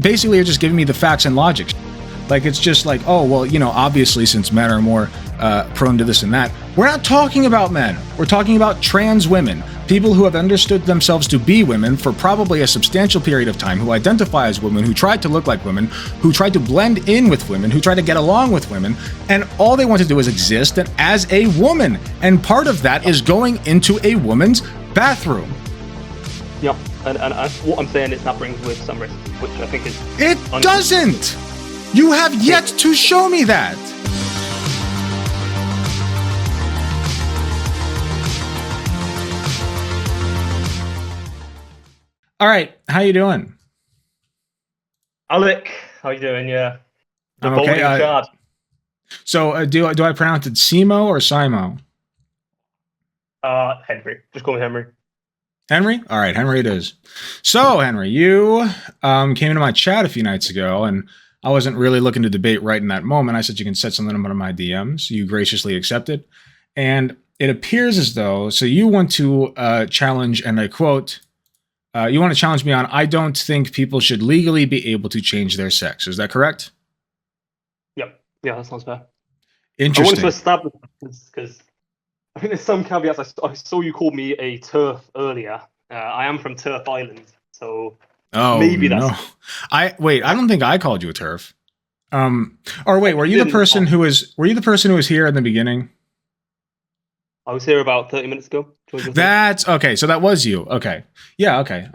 basically are just giving me the facts and logic. Like, it's just like, oh, well, you know, obviously since men are more prone to this and that. We're not talking about men. We're talking about trans women, people who have understood themselves to be women for probably a substantial period of time, who identify as women, who tried to look like women, who tried to blend in with women, who tried to get along with women, and all they want to do is exist as a woman. And part of that is going into a woman's bathroom. Yep, and what I'm saying is that brings with some risk, which I think is... It doesn't! You have yet to show me that! All right, how you doing? Alec, how you doing? Yeah. I'm okay. So do I pronounce it Simo or Simo? Henry. Just call me Henry. Henry? All right, Henry it is. So, Henry, you came into my chat a few nights ago, and I wasn't really looking to debate right in that moment. I said you can set something up on my DMs. You graciously accepted. And it appears as though, so you want to challenge, and I quote, you want to challenge me on, I don't think people should legally be able to change their sex. Is that correct? Yep. Yeah, that sounds fair. Interesting. I wanted to establish because I think there's some caveats. I saw you called me a TERF earlier. I am from TERF Island, so maybe that's... No. I don't think I called you a TERF. Or wait, were you the person who was here in the beginning? I was here about 30 minutes ago. That's okay. So that was you. Okay. Yeah. Okay.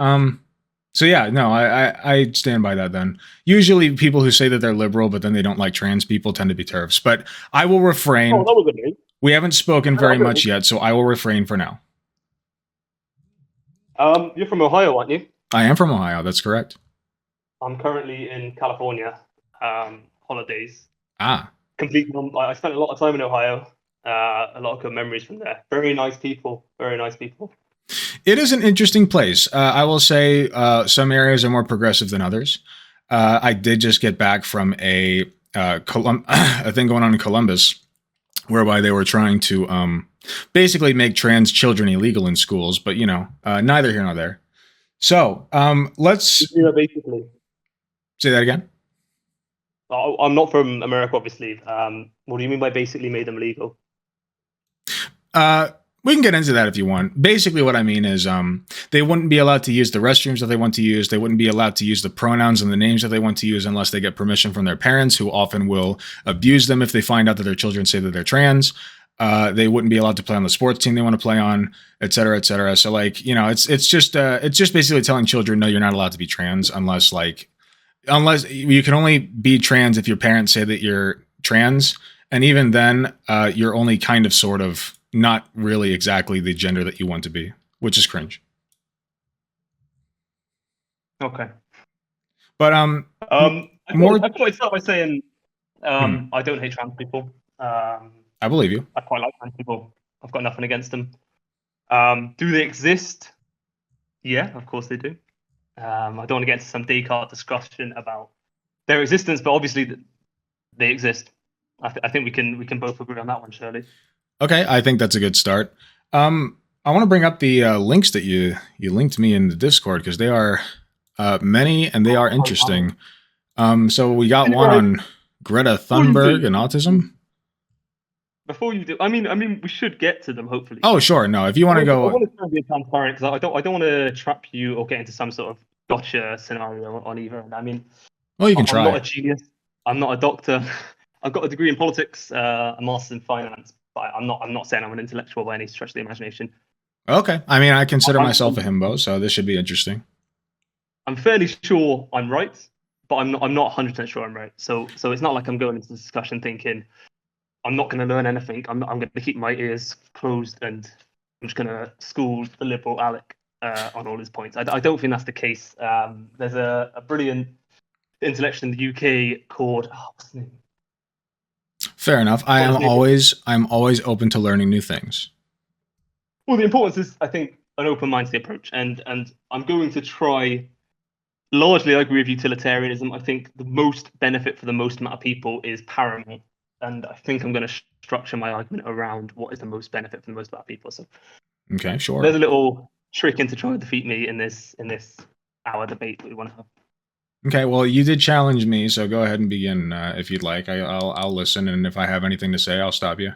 So yeah, no, I stand by that then. Usually people who say that they're liberal, but then they don't like trans people tend to be TERFs, but I will refrain. Oh, that was good. We haven't spoken very much yet, so I will refrain for now. You're from Ohio, aren't you? I am from Ohio. That's correct. I'm currently in California, holidays. I spent a lot of time in Ohio. A lot of good memories from there. Very nice people. Very nice people. It is an interesting place. I will say some areas are more progressive than others. I did just get back from a thing going on in Columbus, whereby they were trying to basically make trans children illegal in schools, but you know, neither here nor there. So let's basically say that again. I'm not from America, obviously. What do you mean by basically made them legal? We can get into that if you want. Basically, what I mean is they wouldn't be allowed to use the restrooms that they want to use. They wouldn't be allowed to use the pronouns and the names that they want to use unless they get permission from their parents, who often will abuse them if they find out that their children say that they're trans. They wouldn't be allowed to play on the sports team they want to play on, et cetera, et cetera. So, like, you know, it's just basically telling children, no, you're not allowed to be trans unless you can only be trans if your parents say that you're trans. And even then, you're only kind of sort of not really exactly the gender that you want to be, which is cringe. Okay. But I thought I'd start by saying I don't hate trans people. I believe you. I quite like trans people. I've got nothing against them. Do they exist? Yeah, of course they do. I don't want to get into some Descartes discussion about their existence, but obviously they exist. I think we can both agree on that one, surely. Okay, I think that's a good start. I want to bring up the links that you linked me in the Discord, because they are many and they are interesting. So we got one on Greta Thunberg and autism. Before you do, I mean, we should get to them, hopefully. Oh, sure. No, if you want to go, I want to be transparent because I don't want to trap you or get into some sort of gotcha scenario on either end. I mean, well, you can try. I'm not a genius. I'm not a doctor. I've got a degree in politics, a master's in finance, but I'm not saying I'm an intellectual by any stretch of the imagination. Okay. I mean, I consider myself a himbo, so this should be interesting. I'm fairly sure I'm right, but I'm not 100% sure I'm right. So it's not like I'm going into this discussion thinking I'm not going to learn anything. I'm going to keep my ears closed and I'm just going to school the liberal Alec on all his points. I don't think that's the case. There's a brilliant intellectual in the UK called what's his name? Fair enough. I'm always open to learning new things. Well, the importance is, I think, an open mind to the approach, and I'm going to try. Largely, I agree with utilitarianism. I think the most benefit for the most amount of people is paramount, and I think I'm going to structure my argument around what is the most benefit for the most amount of people. So, okay, sure. There's a little trick into trying to defeat me in this hour debate that we want to have. Okay, well, you did challenge me, so go ahead and begin if you'd like. I'll listen, and if I have anything to say, I'll stop you.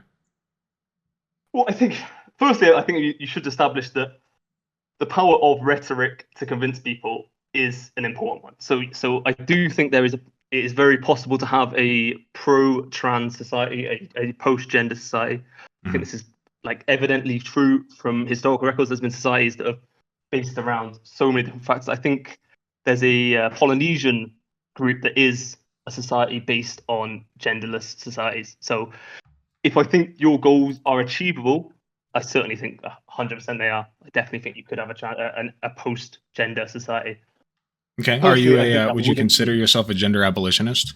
Well, I think firstly, I think you should establish that the power of rhetoric to convince people is an important one. So I do think it is very possible to have a pro-trans society, a post-gender society. I think Mhm. this is like evidently true from historical records. There's been societies that are based around so many different factors. I think there's a Polynesian group that is a society based on genderless societies. So if I think your goals are achievable, I certainly think 100% they are. I definitely think you could have a post-gender society. Okay, are you Personally, I think that would you wouldn't consider be. yourself a gender abolitionist?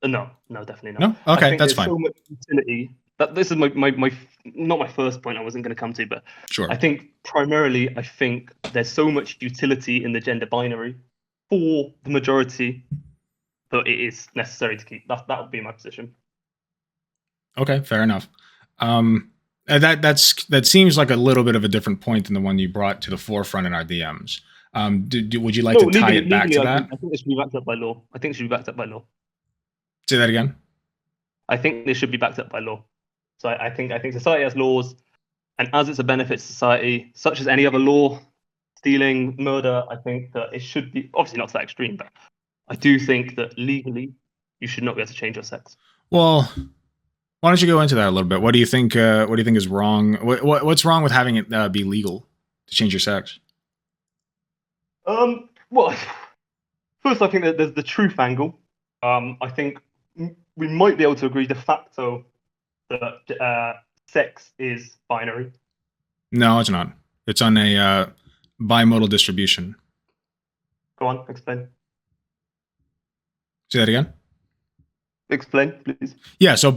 No, no, definitely not. No? I Okay, think that's there's fine. so much utility that this is my not my first point I wasn't going to come to, but I Sure. think primarily I think there's so much utility in the gender binary for the majority that it is necessary to keep. That would be my position. Okay, fair enough. That seems like a little bit of a different point than the one you brought to the forefront in our DMs. Would you like No, to tie it back legally, to I that? think it should be backed up by law. I think it should be backed up by law. Say that again. I think this should be backed up by law. So I think society has laws, and as it's a benefit to society, such as any other law, stealing, murder, I think that it should be obviously not to that extreme, but I do think that legally you should not be able to change your sex. Well, why don't you go into that a little bit? What do you think? What do you think is wrong? What's wrong with having it be legal to change your sex? Well, first I think that there's the truth angle. I think we might be able to agree de facto that sex is binary. No, it's not. It's on a bimodal distribution. Go on, explain. Say that again. Explain, please. Yeah. So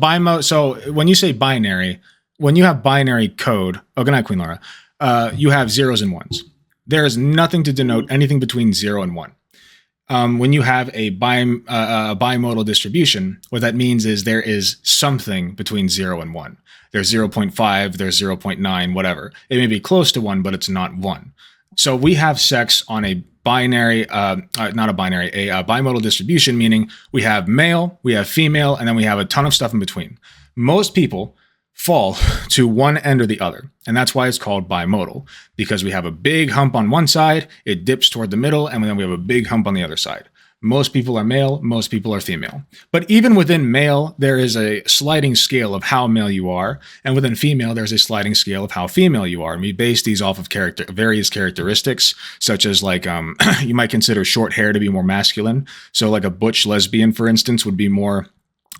when you say binary, when you have binary code, oh, good night, Queen Laura. You have zeros and ones. There is nothing to denote anything between 0 and 1. When you have a bimodal distribution, what that means is there is something between 0 and 1. There's 0.5, there's 0.9, whatever. It may be close to 1, but it's not 1. So we have sex on a binary, not a binary, a bimodal distribution, meaning we have male, we have female, and then we have a ton of stuff in between. Most people fall to one end or the other. And that's why it's called bimodal, because we have a big hump on one side, it dips toward the middle, and then we have a big hump on the other side. Most people are male, most people are female. But even within male, there is a sliding scale of how male you are, and within female, there's a sliding scale of how female you are. And we base these off of various characteristics, such as like you might consider short hair to be more masculine. So like a butch lesbian, for instance, would be more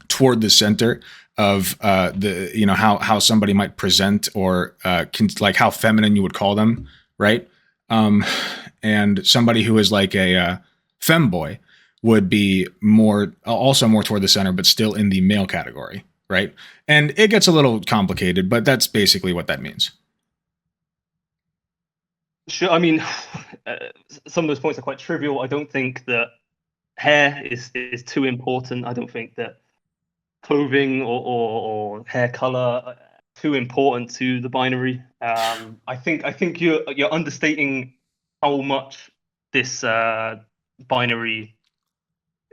toward the center of how somebody might present or like how feminine you would call them, right? And somebody who is like a femboy would be also more toward the center, but still in the male category, right? And it gets a little complicated, but that's basically what that means. Sure. I mean, some of those points are quite trivial. I don't think that hair is too important. I don't think that clothing or hair color are too important to the binary. I think you're understating how much this binary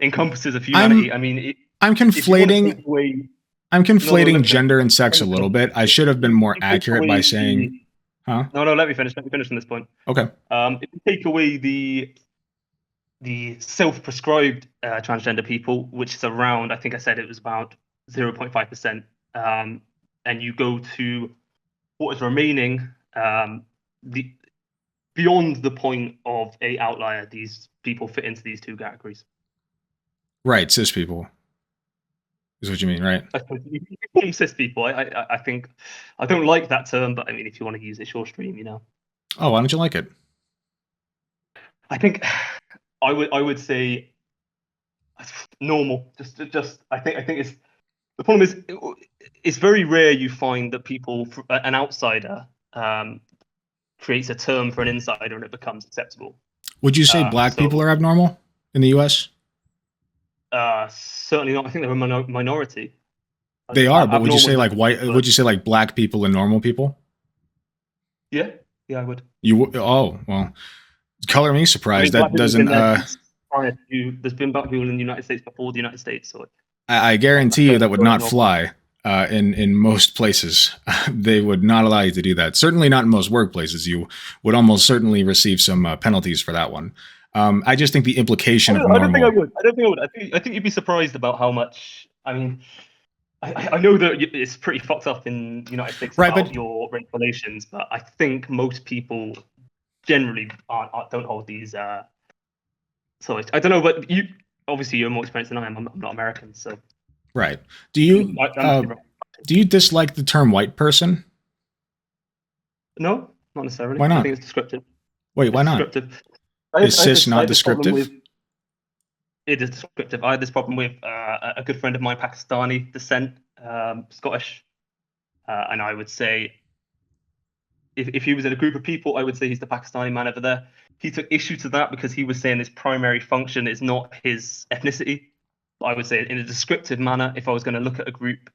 encompasses of humanity. I'm I mean, I'm if you want to conflating take away, I'm no, no, let conflating me finish. gender and sex Let a me little finish. bit. I should have been more If you take accurate by away saying, huh? no, let me finish. Let me finish on this point. Okay. If you take away the self-prescribed transgender people, which is around, I think I said it was about 0.5%, and you go to what is remaining, the beyond the point of a outlier, these people fit into these two categories. Right, cis people is what you mean, right? I suppose you can call them cis people. I think I don't like that term, but I mean, if you want to use it, your stream. Oh, why don't you like it? I think I would say normal. Just I think it's the problem is it's very rare you find that an outsider creates a term for an insider and it becomes acceptable. Would you say black people are abnormal in the U.S.? Certainly not. I think they're a minority. They are, but would you say like white? Would you say like black people and normal people? Yeah, I would. Oh well, color me surprised. I mean, That doesn't. there's been black people in the United States before the United States. So I guarantee you that would not fly in most places. They would not allow you to do that. Certainly not in most workplaces. You would almost certainly receive some penalties for that one. I just think the implication of normal. I don't think I would. I think you'd be surprised about how much. I mean, I know that it's pretty fucked up in the United States about your race relations, but I think most people generally don't hold these. So I don't know, but you obviously you're more experienced than I am. I'm not American, so. Right. Do you dislike the term white person? No, not necessarily. Why not? I think it's descriptive. Wait, why not? Descriptive. Is cis not descriptive? It is descriptive. I had this problem with a good friend of mine, Pakistani descent, Scottish, and I would say if he was in a group of people, I would say he's the Pakistani man over there. He took issue to that because he was saying his primary function is not his ethnicity. But I would say in a descriptive manner, if I was going to look at a group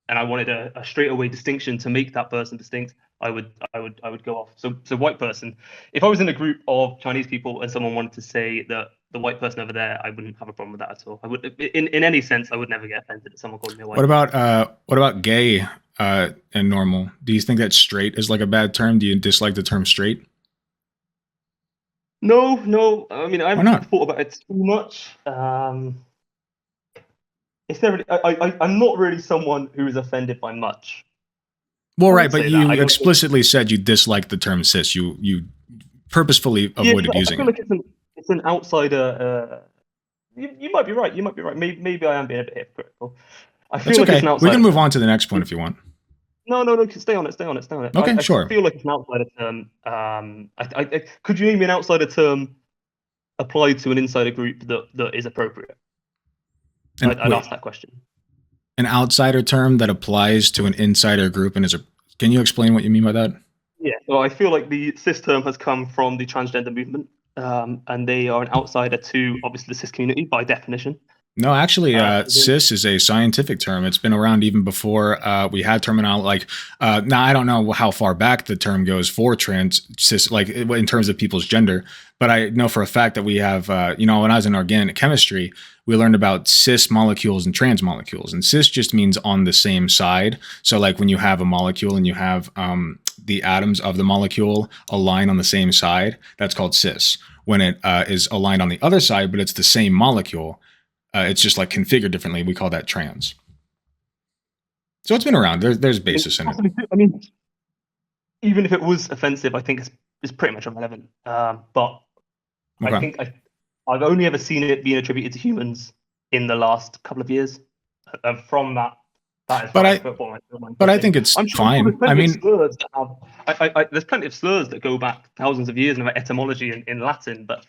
and I wanted a straightaway distinction to make that person distinct, I would go off. So white person. If I was in a group of Chinese people and someone wanted to say that the white person over there, I wouldn't have a problem with that at all. I would, in any sense, I would never get offended if someone called me a white. What about gay and normal? Do you think that straight is like a bad term? Do you dislike the term straight? No. I mean, I haven't thought about it too much. It's never. I'm not really someone who is offended by much. Well, right, but you explicitly said you dislike the term cis. You purposefully avoided using it. I feel like it's an outsider. You might be right. Maybe I am being a bit hypocritical. I feel like it's an outsider. We can move on to the next point if you want. No. Stay on it. Okay, sure. I feel like it's an outsider term. Could you name me an outsider term applied to an insider group that is appropriate? I'd ask that question. An outsider term that applies to an insider group and can you explain what you mean by that? Yeah, so I feel like the cis term has come from the transgender movement, and they are an outsider to obviously the cis community by definition. No, actually, cis is a scientific term. It's been around even before we had terminology. Now, I don't know how far back the term goes for cis, like in terms of people's gender, but I know for a fact that we have, when I was in organic chemistry, we learned about cis molecules and trans molecules. And cis just means on the same side. So like when you have a molecule and you have the atoms of the molecule align on the same side, that's called cis. When it is aligned on the other side, but it's the same molecule, it's just like configured differently. We call that trans. So it's been around. There's basis in it. I mean, even if it was offensive, I think it's pretty much irrelevant. But okay. I think I've only ever seen it being attributed to humans in the last couple of years. From that is but I think it's fine. I mean, there's plenty of slurs that go back thousands of years and about etymology in Latin. But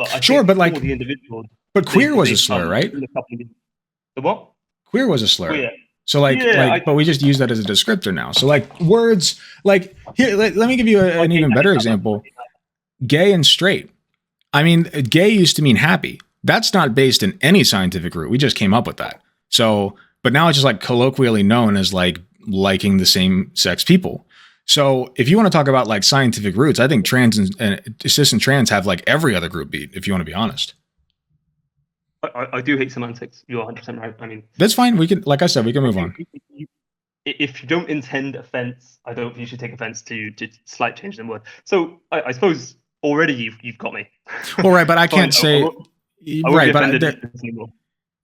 I sure, but like the individual. But queer was a slur, right? The what? Queer was a slur. Queer. So but we just use that as a descriptor now. So like words, like here, let me give you an even better example. Gay and straight. I mean, gay used to mean happy. That's not based in any scientific root. We just came up with that. So, but now it's just like colloquially known as like liking the same sex people. So if you want to talk about like scientific roots, I think trans and cis and trans have like every other group beat, if you want to be honest. I do hate semantics. You're 100% right. I mean, that's fine. We can, like I said, we can move on. If you don't intend offense, I don't think you should take offense to slight change in word. So I suppose already you've got me. All right, but I can't say right. But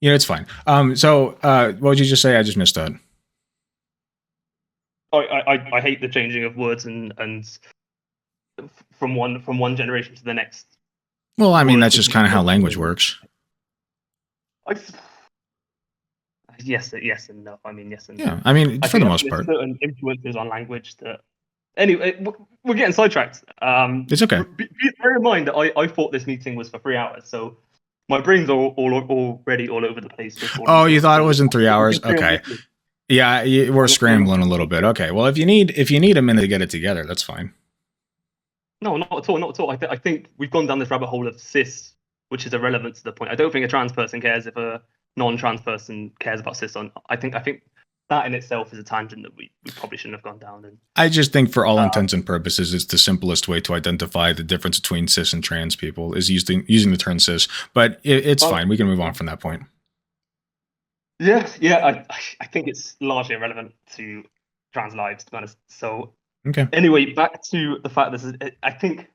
it's fine. So what would you just say? I just missed that. I hate the changing of words and from one generation to the next. Well, I mean, that's just kind of how language works. Yes and no. I mean, yes and no. Yeah, I mean, for the most part. Certain influences on language that. Anyway, we're getting sidetracked. It's okay. Bear in mind that I thought this meeting was for 3 hours, so my brain's already all over the place. Oh, you thought it was in 3 hours? Okay. Yeah, we're scrambling a little bit. Okay. Well, if you need a minute to get it together, that's fine. No, not at all. I think we've gone down this rabbit hole of cis, which is irrelevant to the point. I don't think a trans person cares if a non-trans person cares about cis. I think that in itself is a tangent that we probably shouldn't have gone down. And I just think for all intents and purposes, it's the simplest way to identify the difference between cis and trans people is using the term cis. But it's fine. We can move on from that point. Yeah. I think it's largely irrelevant to trans lives, to be honest. So okay. Anyway, back to the fact I think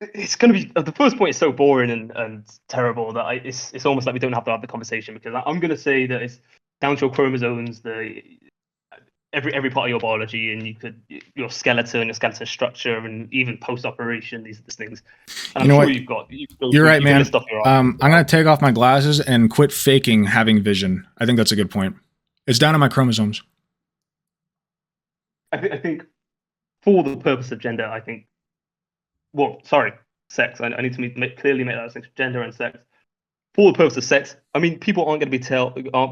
it's going to be the first point is so boring and terrible that it's almost like we don't have to have the conversation, because I'm going to say that it's down to your chromosomes, every part of your biology, and your skeleton structure, and even post-operation, these things. And you know I'm what? sure You're right, man. I'm going to take off my glasses and quit faking having vision. I think that's a good point. It's down to my chromosomes. I think for the purpose of gender, sex. I need to clearly make that distinction: gender and sex. For the purpose of sex, I mean, people aren't be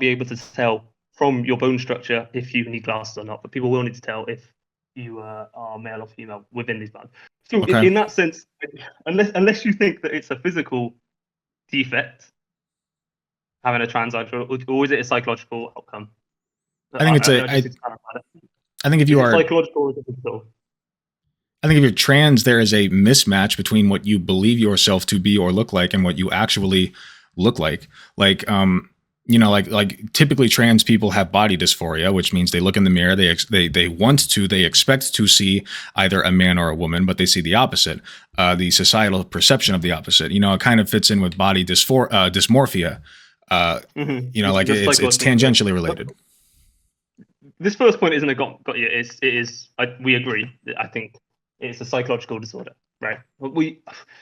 able to tell from your bone structure if you need glasses or not, but people will need to tell if you are male or female within these bands. So Okay. in that sense, unless you think that it's a physical defect having a trans identity, or is it a psychological outcome? I think I think if you are psychological or physical. I think if you're trans, there is a mismatch between what you believe yourself to be or look like and what you actually look like. Like, like typically trans people have body dysphoria, which means they look in the mirror, they expect to see either a man or a woman, but they see the opposite, the societal perception of the opposite. It kind of fits in with body dysmorphia. It's tangentially related. This first point isn't a got you. It is. We agree. I think it's a psychological disorder, right?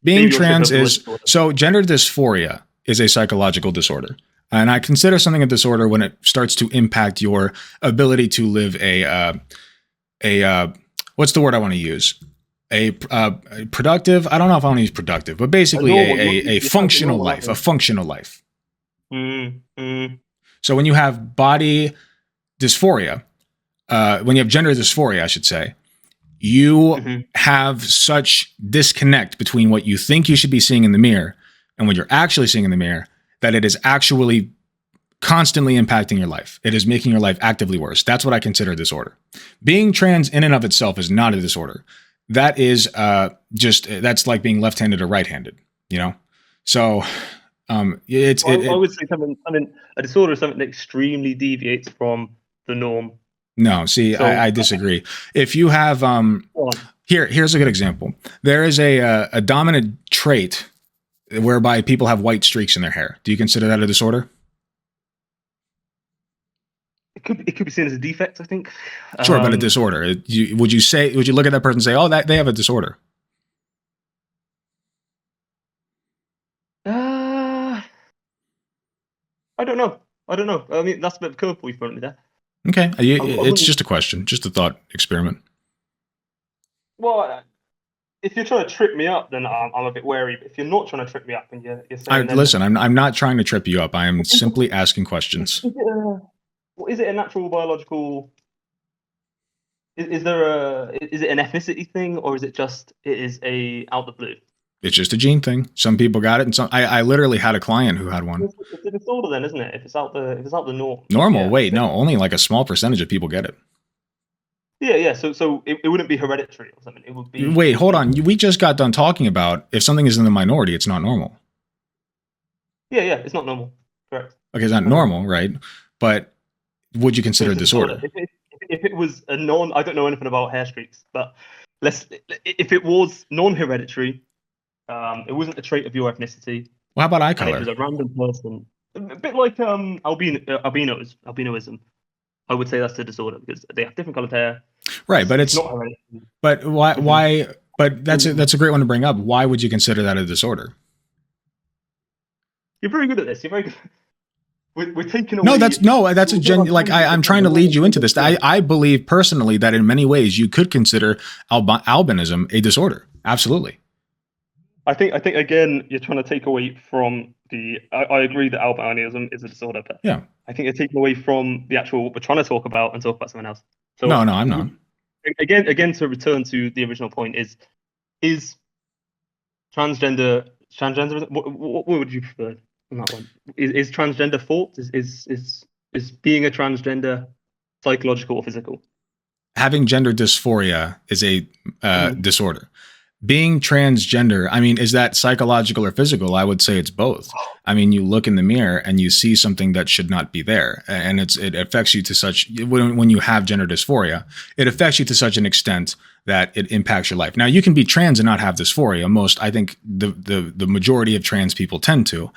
Being trans is so. Gender dysphoria is a psychological disorder, and I consider something a disorder when it starts to impact your ability to live a what's the word I want to use? A productive. I don't know if I want to use productive, but basically a functional life. A functional life. So when you have body dysphoria, when you have gender dysphoria, I should say, you have such disconnect between what you think you should be seeing in the mirror and what you're actually seeing in the mirror that it is actually constantly impacting your life. It is making your life actively worse. That's what I consider a disorder. Being trans in and of itself is not a disorder. That is that's like being left-handed or right-handed, So I would say something a disorder is something that extremely deviates from the norm. No, see, I disagree. If you have here's a good example. There is a dominant trait whereby people have white streaks in their hair. Do you consider that a disorder? It could be seen as a defect, I think. Sure, but a disorder. Would you look at that person and say, "Oh, that they have a disorder"? I don't know. I mean, that's a bit of a curveball you've thrown me there. Okay, it's just a question, just a thought experiment. Well, if you're trying to trip me up, then I'm a bit wary. But if you're not trying to trip me up, and you're saying, listen, I'm not trying to trip you up. I am simply asking questions. Is it a natural biological? Is it an ethnicity thing, or is it just out the blue? It's just a gene thing. Some people got it, and some. I literally had a client who had one. It's a disorder, then, isn't it? If it's out the norm. Normal. Yeah. Wait, no. Only like a small percentage of people get it. Yeah. So it wouldn't be hereditary or something. It would be. Wait, hold on. We just got done talking about if something is in the minority, it's not normal. Yeah. It's not normal. Correct. Okay, it's not normal, right? But would you consider it disorder? If it was I don't know anything about hair streaks, but if it was non-hereditary. It wasn't a trait of your ethnicity. Well, how about eye color? It was a random person. A bit like albinoism. I would say that's a disorder because they have different colored hair. Right, but it's not hereditary. But why? But that's a great one to bring up. Why would you consider that a disorder? You're very good at this. You're very good. We're taking away. I'm trying to lead you into this. I believe personally that in many ways you could consider albinism a disorder. Absolutely. I think again you're trying to take away from the. I agree that albinism is a disorder, but yeah, I think you're taking away from the actual what we're trying to talk about and talk about something else. So no, I'm not. Again, to return to the original point is transgender. What would you prefer on that one? Is transgender fault? Is Is being a transgender psychological or physical? Having gender dysphoria is a Mhm. disorder. Being transgender, I mean, is that psychological or physical? I would say it's both. I mean, you look in the mirror and you see something that should not be there, and it affects you to such when you have gender dysphoria, it affects you to such an extent that it impacts your life. Now, you can be trans and not have dysphoria. I think, the majority of trans people tend to,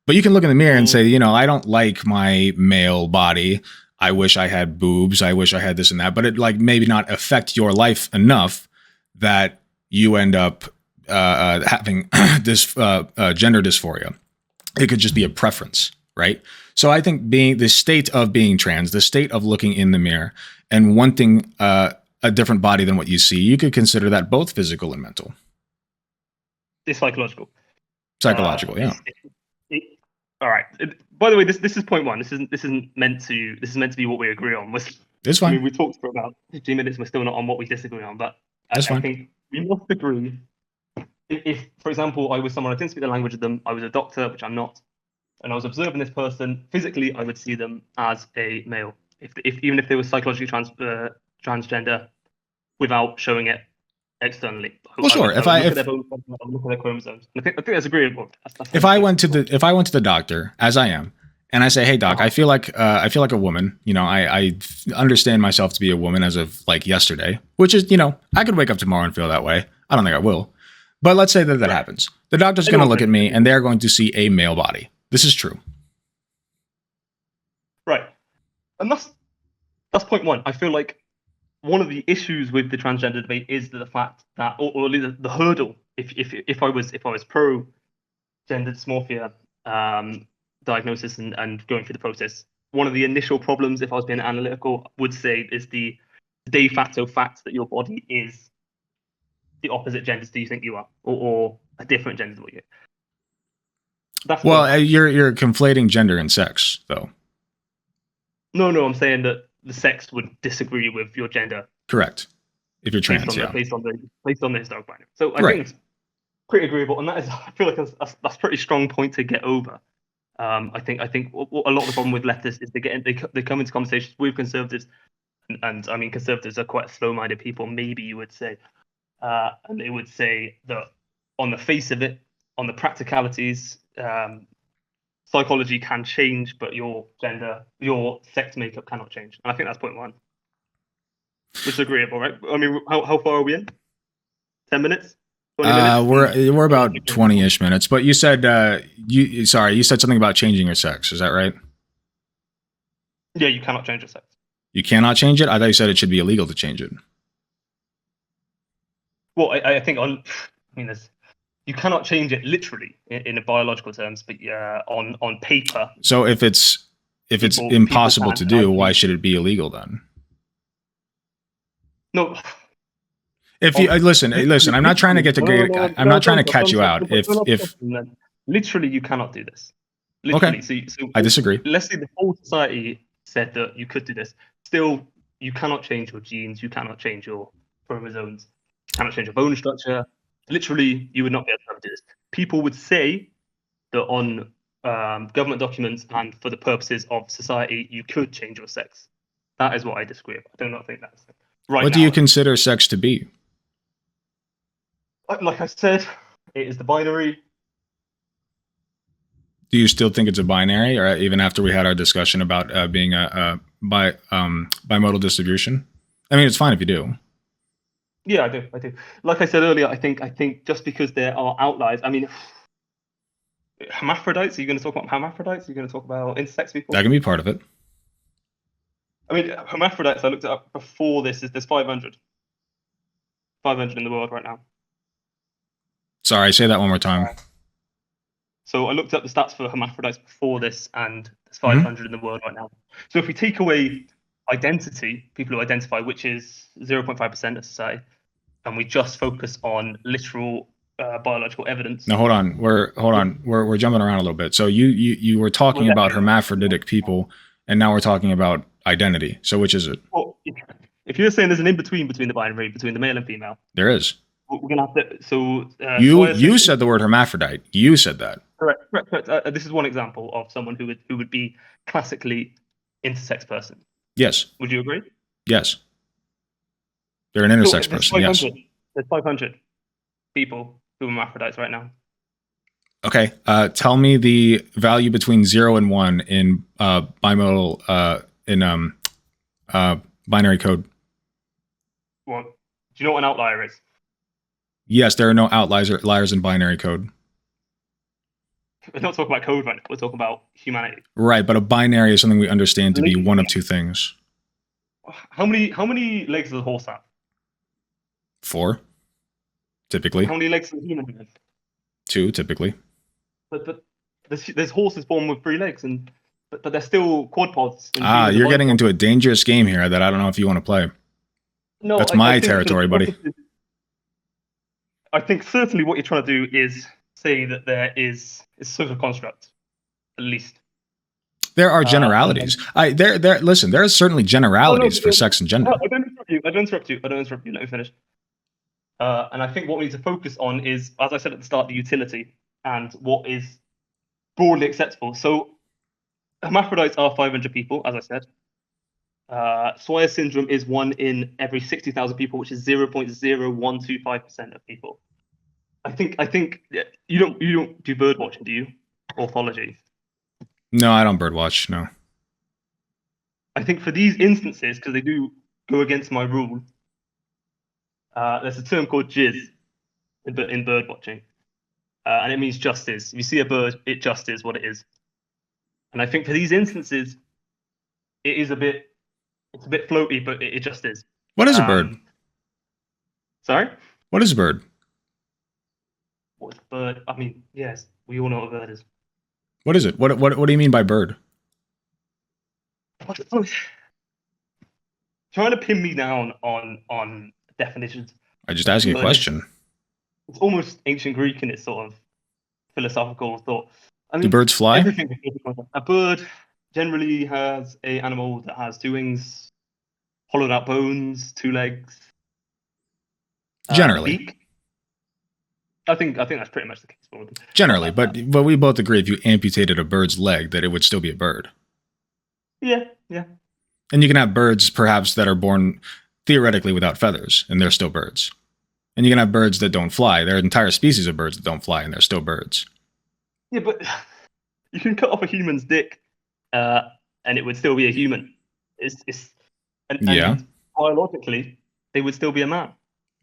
but you can look in the mirror and say, I don't like my male body. I wish I had boobs. I wish I had this and that, but it like maybe not affect your life enough that you end up having this gender dysphoria. It could just be a preference, right? So I think being the state of being trans, the state of looking in the mirror and wanting a different body than what you see, you could consider that both physical and mental. It's psychological. Psychological, yeah. All right. By the way, this is point one. This isn't meant to be what we agree on. It's I fine. mean, we talked for about 15 minutes. We're still not on what we disagree on, but That's I fine. think we must agree. If, for example, I was someone I didn't speak the language of them, I was a doctor, which I'm not, and I was observing this person physically, I would see them as a male. If even if they were psychologically transgender, without showing it externally. Well, sure. I would look at their bones, I would look at their chromosomes. I think that's agreeable. That's if I went to the doctor, as I am, and I say, "Hey, doc, I feel like a woman. I understand myself to be a woman as of like yesterday, which is, I could wake up tomorrow and feel that way. I don't think I will, but let's say that happens. The doctor's going to look at me and they're going to see a male body. This is true, right? And that's point one. I feel like one of the issues with the transgender debate is the fact that, or the hurdle. If I was pro gender dysmorphia diagnosis and going through the process, one of the initial problems, if I was being analytical, would say is the de facto fact that your body is the opposite genders do you think you are, or a different gender than what you are. Well, you're conflating gender and sex, though. No, I'm saying that the sex would disagree with your gender. Correct. If you're trans, based on the historic binary. So I think it's pretty agreeable, and I feel like that's a pretty strong point to get over. I think a lot of the problem with leftists is they come into conversations with conservatives, and I mean conservatives are quite slow-minded people, maybe you would say, and they would say that on the face of it, on the practicalities, psychology can change, but your gender, your sex makeup cannot change. And I think that's point one, which is agreeable, right? I mean, how far are we in? 10 minutes? 20 minutes? We're about 20-ish minutes, but you said you said something about changing your sex. Is that right? Yeah, you cannot change your sex. You cannot change it? I thought you said it should be illegal to change it. Well, I think you cannot change it literally in a biological terms, but on paper. So if it's impossible to do, why should it be illegal then? No. If you listen, I'm not trying to get to. I'm not trying to catch you out. If literally you cannot do this. Literally. Okay. So I disagree. Let's say the whole society said that you could do this. Still, you cannot change your genes. You cannot change your chromosomes. You cannot change your bone structure. Literally, you would not be able to do this. People would say that on government documents and for the purposes of society, you could change your sex. That is what I disagree with. I do not think that's right. What do you consider sex to be? Like I said, it is the binary. Do you still think it's a binary, or even after we had our discussion about being a bimodal distribution? I mean, it's fine if you do. Yeah, I do. Like I said earlier, I think just because there are outliers, I mean, hermaphrodites. Are you going to talk about hermaphrodites? Are you going to talk about intersex people? That can be part of it. I mean, hermaphrodites. I looked it up before this. There's 500 in the world right now. Sorry, say that one more time. So I looked up the stats for hermaphrodites before this, and there's 500 in the world right now. So if we take away identity, people who identify, which is 0.5% of society, and we just focus on literal biological evidence. Now hold on, we're jumping around a little bit. So you were talking about hermaphroditic people, and now we're talking about identity. So which is it? Well, if you're saying there's an in-between between the binary, between the male and female, there is. We're gonna have to. So you said the word hermaphrodite. You said that. Correct. This is one example of someone who would be classically intersex person. Yes. Would you agree? Yes. They're an intersex person. Yes. There's 500 people who are hermaphrodites right now. Okay. Tell me the value between 0 and 1 in bimodal binary code. Well, do you know what an outlier is? Yes, there are no outliers in binary code. We're not talking about code right now. We're talking about humanity. Right, but a binary is something we understand to be one of two things. How many legs does a horse have? 4, typically. How many legs does a human have? 2, typically. But there's horses born with 3 legs, but they're still quadpods. You're getting into a dangerous game here that I don't know if you want to play. No, that's my territory, buddy. I think certainly what you're trying to do is say that there is a social construct, at least. There are generalities. Listen, there are certainly generalities for sex and gender. I don't interrupt you. Let me finish. And I think what we need to focus on is, as I said at the start, the utility and what is broadly acceptable. So hermaphrodites are 500 people, as I said. Swyer syndrome is 1 in every 60,000 people, which is 0.0125% of people. I think you don't do bird watching, do you? Orthology. No, I don't birdwatch. No. I think for these instances, because they do go against my rule, there's a term called jizz in bird watching, and it means just is. If you see a bird, it just is what it is. And I think for these instances, it's a bit floaty, but it just is. What is a bird? Sorry? What is a bird? What's a bird? I mean, yes, we all know what a bird is. What is it? What do you mean by bird? Trying to pin me down on definitions. I just asked you a question. It's almost ancient Greek in its sort of philosophical thought. I mean, do birds fly? A bird generally has an animal that has 2 wings, hollowed out bones, 2 legs. Generally. Beak. I think that's pretty much the case for them. Generally, but we both agree if you amputated a bird's leg that it would still be a bird. Yeah. And you can have birds perhaps that are born theoretically without feathers, and they're still birds. And you can have birds that don't fly. There are entire species of birds that don't fly, and they're still birds. Yeah, but you can cut off a human's dick, and it would still be a human. And biologically, they would still be a man.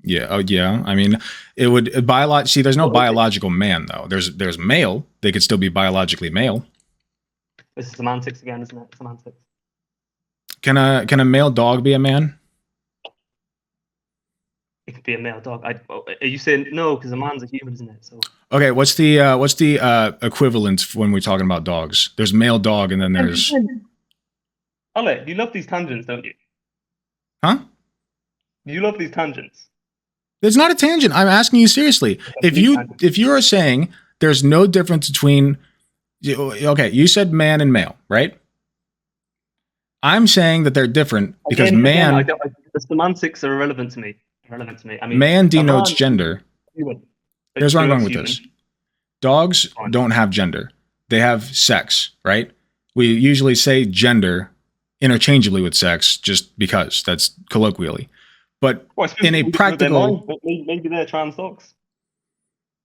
Yeah. Oh, yeah. I mean, it would See, there's no biological man though. There's male. They could still be biologically male. This is semantics again, isn't it? Semantics. Can a male dog be a man? It could be a male dog. Are you saying no? Because a man's a human, isn't it? So. Okay. What's the equivalent when we're talking about dogs? There's male dog, and then there's. Ale, you love these tangents, don't you? Huh? You love these tangents. It's not a tangent. I'm asking you seriously. If you are saying there's no difference between, okay, you said man and male, right? I'm saying that they're different because the semantics are irrelevant to me. I mean, man denotes gender. Here's where I'm going with this. Dogs don't have gender. They have sex, right? We usually say gender interchangeably with sex just because that's colloquially. But in a practical... Maybe they're trans dogs.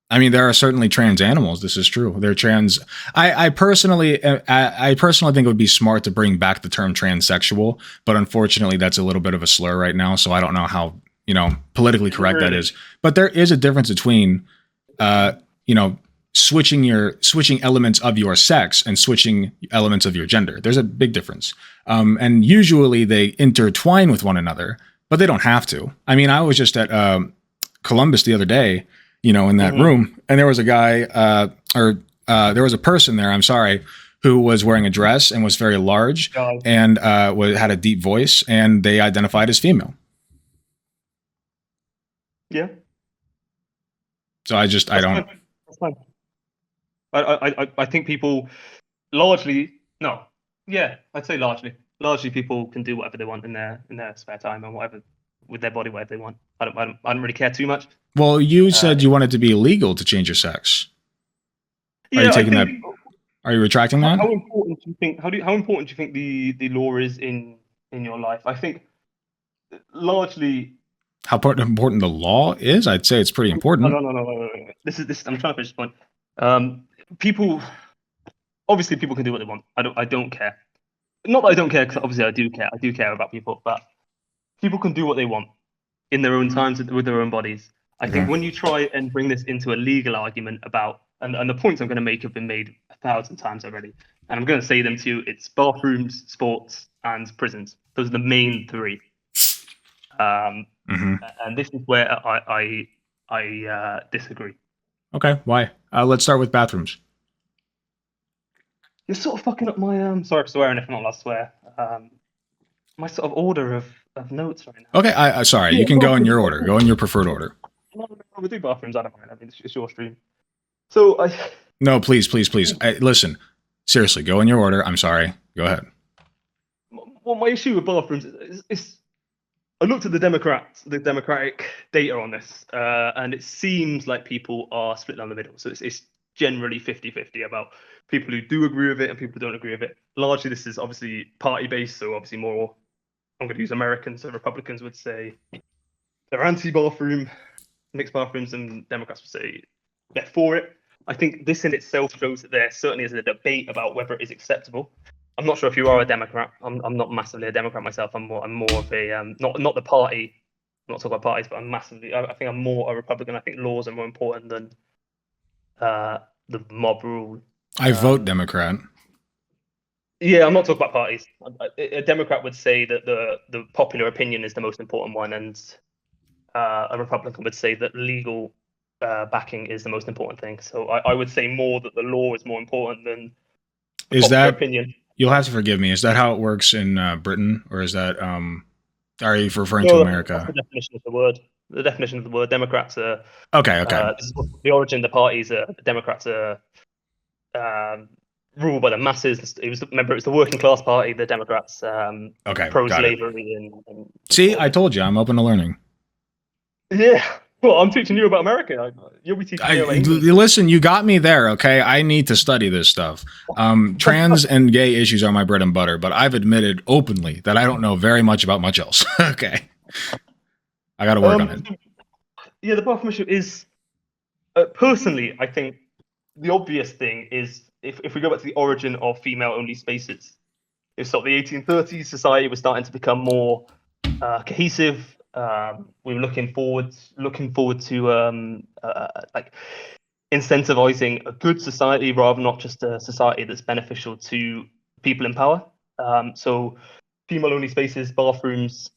I mean, there are certainly trans animals. This is true. They're trans. I personally think it would be smart to bring back the term transsexual, but unfortunately that's a little bit of a slur right now. So I don't know how, politically correct that is. But there is a difference between, switching elements of your sex and switching elements of your gender. There's a big difference. And usually they intertwine with one another, but they don't have to. I mean, I was just at Columbus the other day, in that room, and there was a guy, there was a person there, I'm sorry, who was wearing a dress and was very large and had a deep voice, and they identified as female. Yeah. So I don't. That's fine. I think people largely, no, yeah, I'd say largely people can do whatever they want in their spare time and whatever with their body, whatever they want. I don't really care too much. Well, you said you wanted to be illegal to change your sex. Are you taking that? Are you retracting that? How important do you think? How important do you think the law is in your life? I think largely. How important the law is? I'd say it's pretty important. No. This is this. I'm trying to finish this point. People obviously people can do what they want. I don't care. Not that I don't care, because obviously I do care. I do care about people, but people can do what they want in their own times with their own bodies. I think when you try and bring this into a legal argument about, and the points I'm going to make have been made 1,000 times already, and I'm going to say them to you, it's bathrooms, sports, and prisons. Those are the main three. And this is where I disagree. Okay, why? Let's start with bathrooms. You're sort of fucking up my sorry for swearing if I'm not allowed to swear. My sort of order of notes right now. Okay, sorry. You can go in your order. Go in your preferred order. No, we do bathrooms. I don't mind. I mean, it's your stream. So No, please. Listen, seriously, go in your order. I'm sorry. Go ahead. Well, my issue with bathrooms is I looked at the Democratic data on this, and it seems like people are split down the middle. So it's generally 50-50 about people who do agree with it and people who don't agree with it. Largely, this is obviously party-based, so obviously more, I'm going to use Americans, so Republicans would say they're anti-bathroom, mixed bathrooms, and Democrats would say they're for it. I think this in itself shows that there certainly is a debate about whether it is acceptable. I'm not sure if you are a Democrat. I'm not massively a Democrat myself. I'm more of a not the party. I'm not talking about parties, but I think I'm more a Republican. I think laws are more important than the mob rule. I vote Democrat. Yeah, I'm not talking about parties. A Democrat would say that the popular opinion is the most important one, and a Republican would say that legal backing is the most important thing. So I would say more that the law is more important than popular opinion. You'll have to forgive me. Is that how it works in Britain, or is that are you referring to America? That's the definition of the word. The definition of the word. Democrats are okay. The origin of the parties are Democrats are ruled by the masses. It was the working class party. The Democrats pro-slavery and see, I told you, I'm open to learning. Yeah. Well, I'm teaching you about America. You'll be teaching me about England. Listen, you got me there, okay? I need to study this stuff. Trans and gay issues are my bread and butter, but I've admitted openly that I don't know very much about much else. Okay. I got to work on it. Yeah, the bathroom issue is, personally, I think the obvious thing is, if we go back to the origin of female-only spaces, it's sort of the 1830s, society was starting to become more cohesive. We were looking forward to like incentivizing a good society rather than not just a society that's beneficial to people in power. So female-only spaces, bathrooms,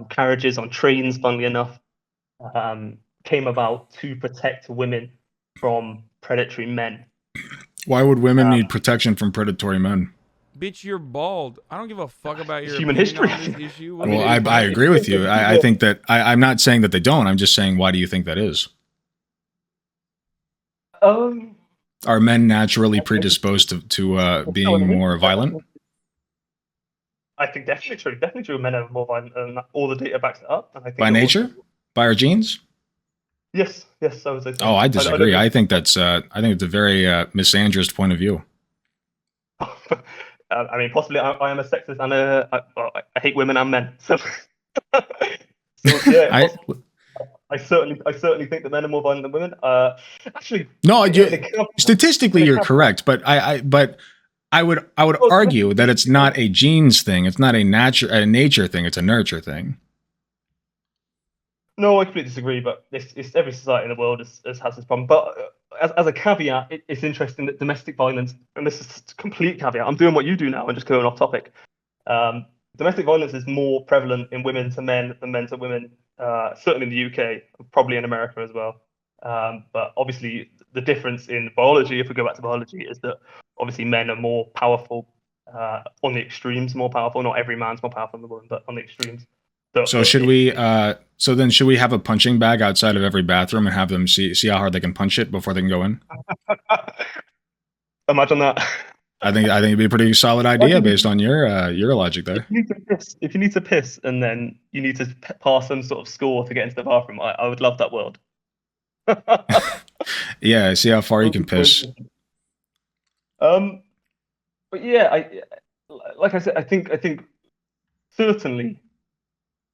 carriages on trains, funnily enough, came about to protect women from predatory men. Why would women need protection from predatory men? Bitch, you're bald. I don't give a fuck about your human history on this issue. Well, I agree with you. I think that I'm not saying that they don't. I'm just saying, why do you think that is? Are men naturally predisposed to being more violent? I think definitely true. Men are more violent, and all the data backs it up. And I think by nature, by our genes. Yes, I would say so. Oh, I disagree. I think it's a very misandrist point of view. I mean, possibly I am a sexist and I hate women and men. So, yeah, I certainly think that men are more violent than women. Actually, no, statistically you're correct, but I would argue that it's not a genes thing. It's not a nature thing. It's a nurture thing. No, I completely disagree. But it's every society in the world has this problem. But as a caveat, it's interesting that domestic violence, and this is a complete caveat, I'm doing what you do now and just going off topic. Domestic violence is more prevalent in women to men than men to women, certainly in the UK, probably in America as well. But obviously, the difference in biology, if we go back to biology, is that obviously men are more powerful on the extremes, more powerful. Not every man's more powerful than the woman, but on the extremes. So should we? So then, should we have a punching bag outside of every bathroom and have them see how hard they can punch it before they can go in? Imagine that. I think it'd be a pretty solid idea based on your logic there. If you need to piss and then you need to pass some sort of score to get into the bathroom, I would love that world. Yeah, see how far you can piss. But yeah, like I said, I think certainly,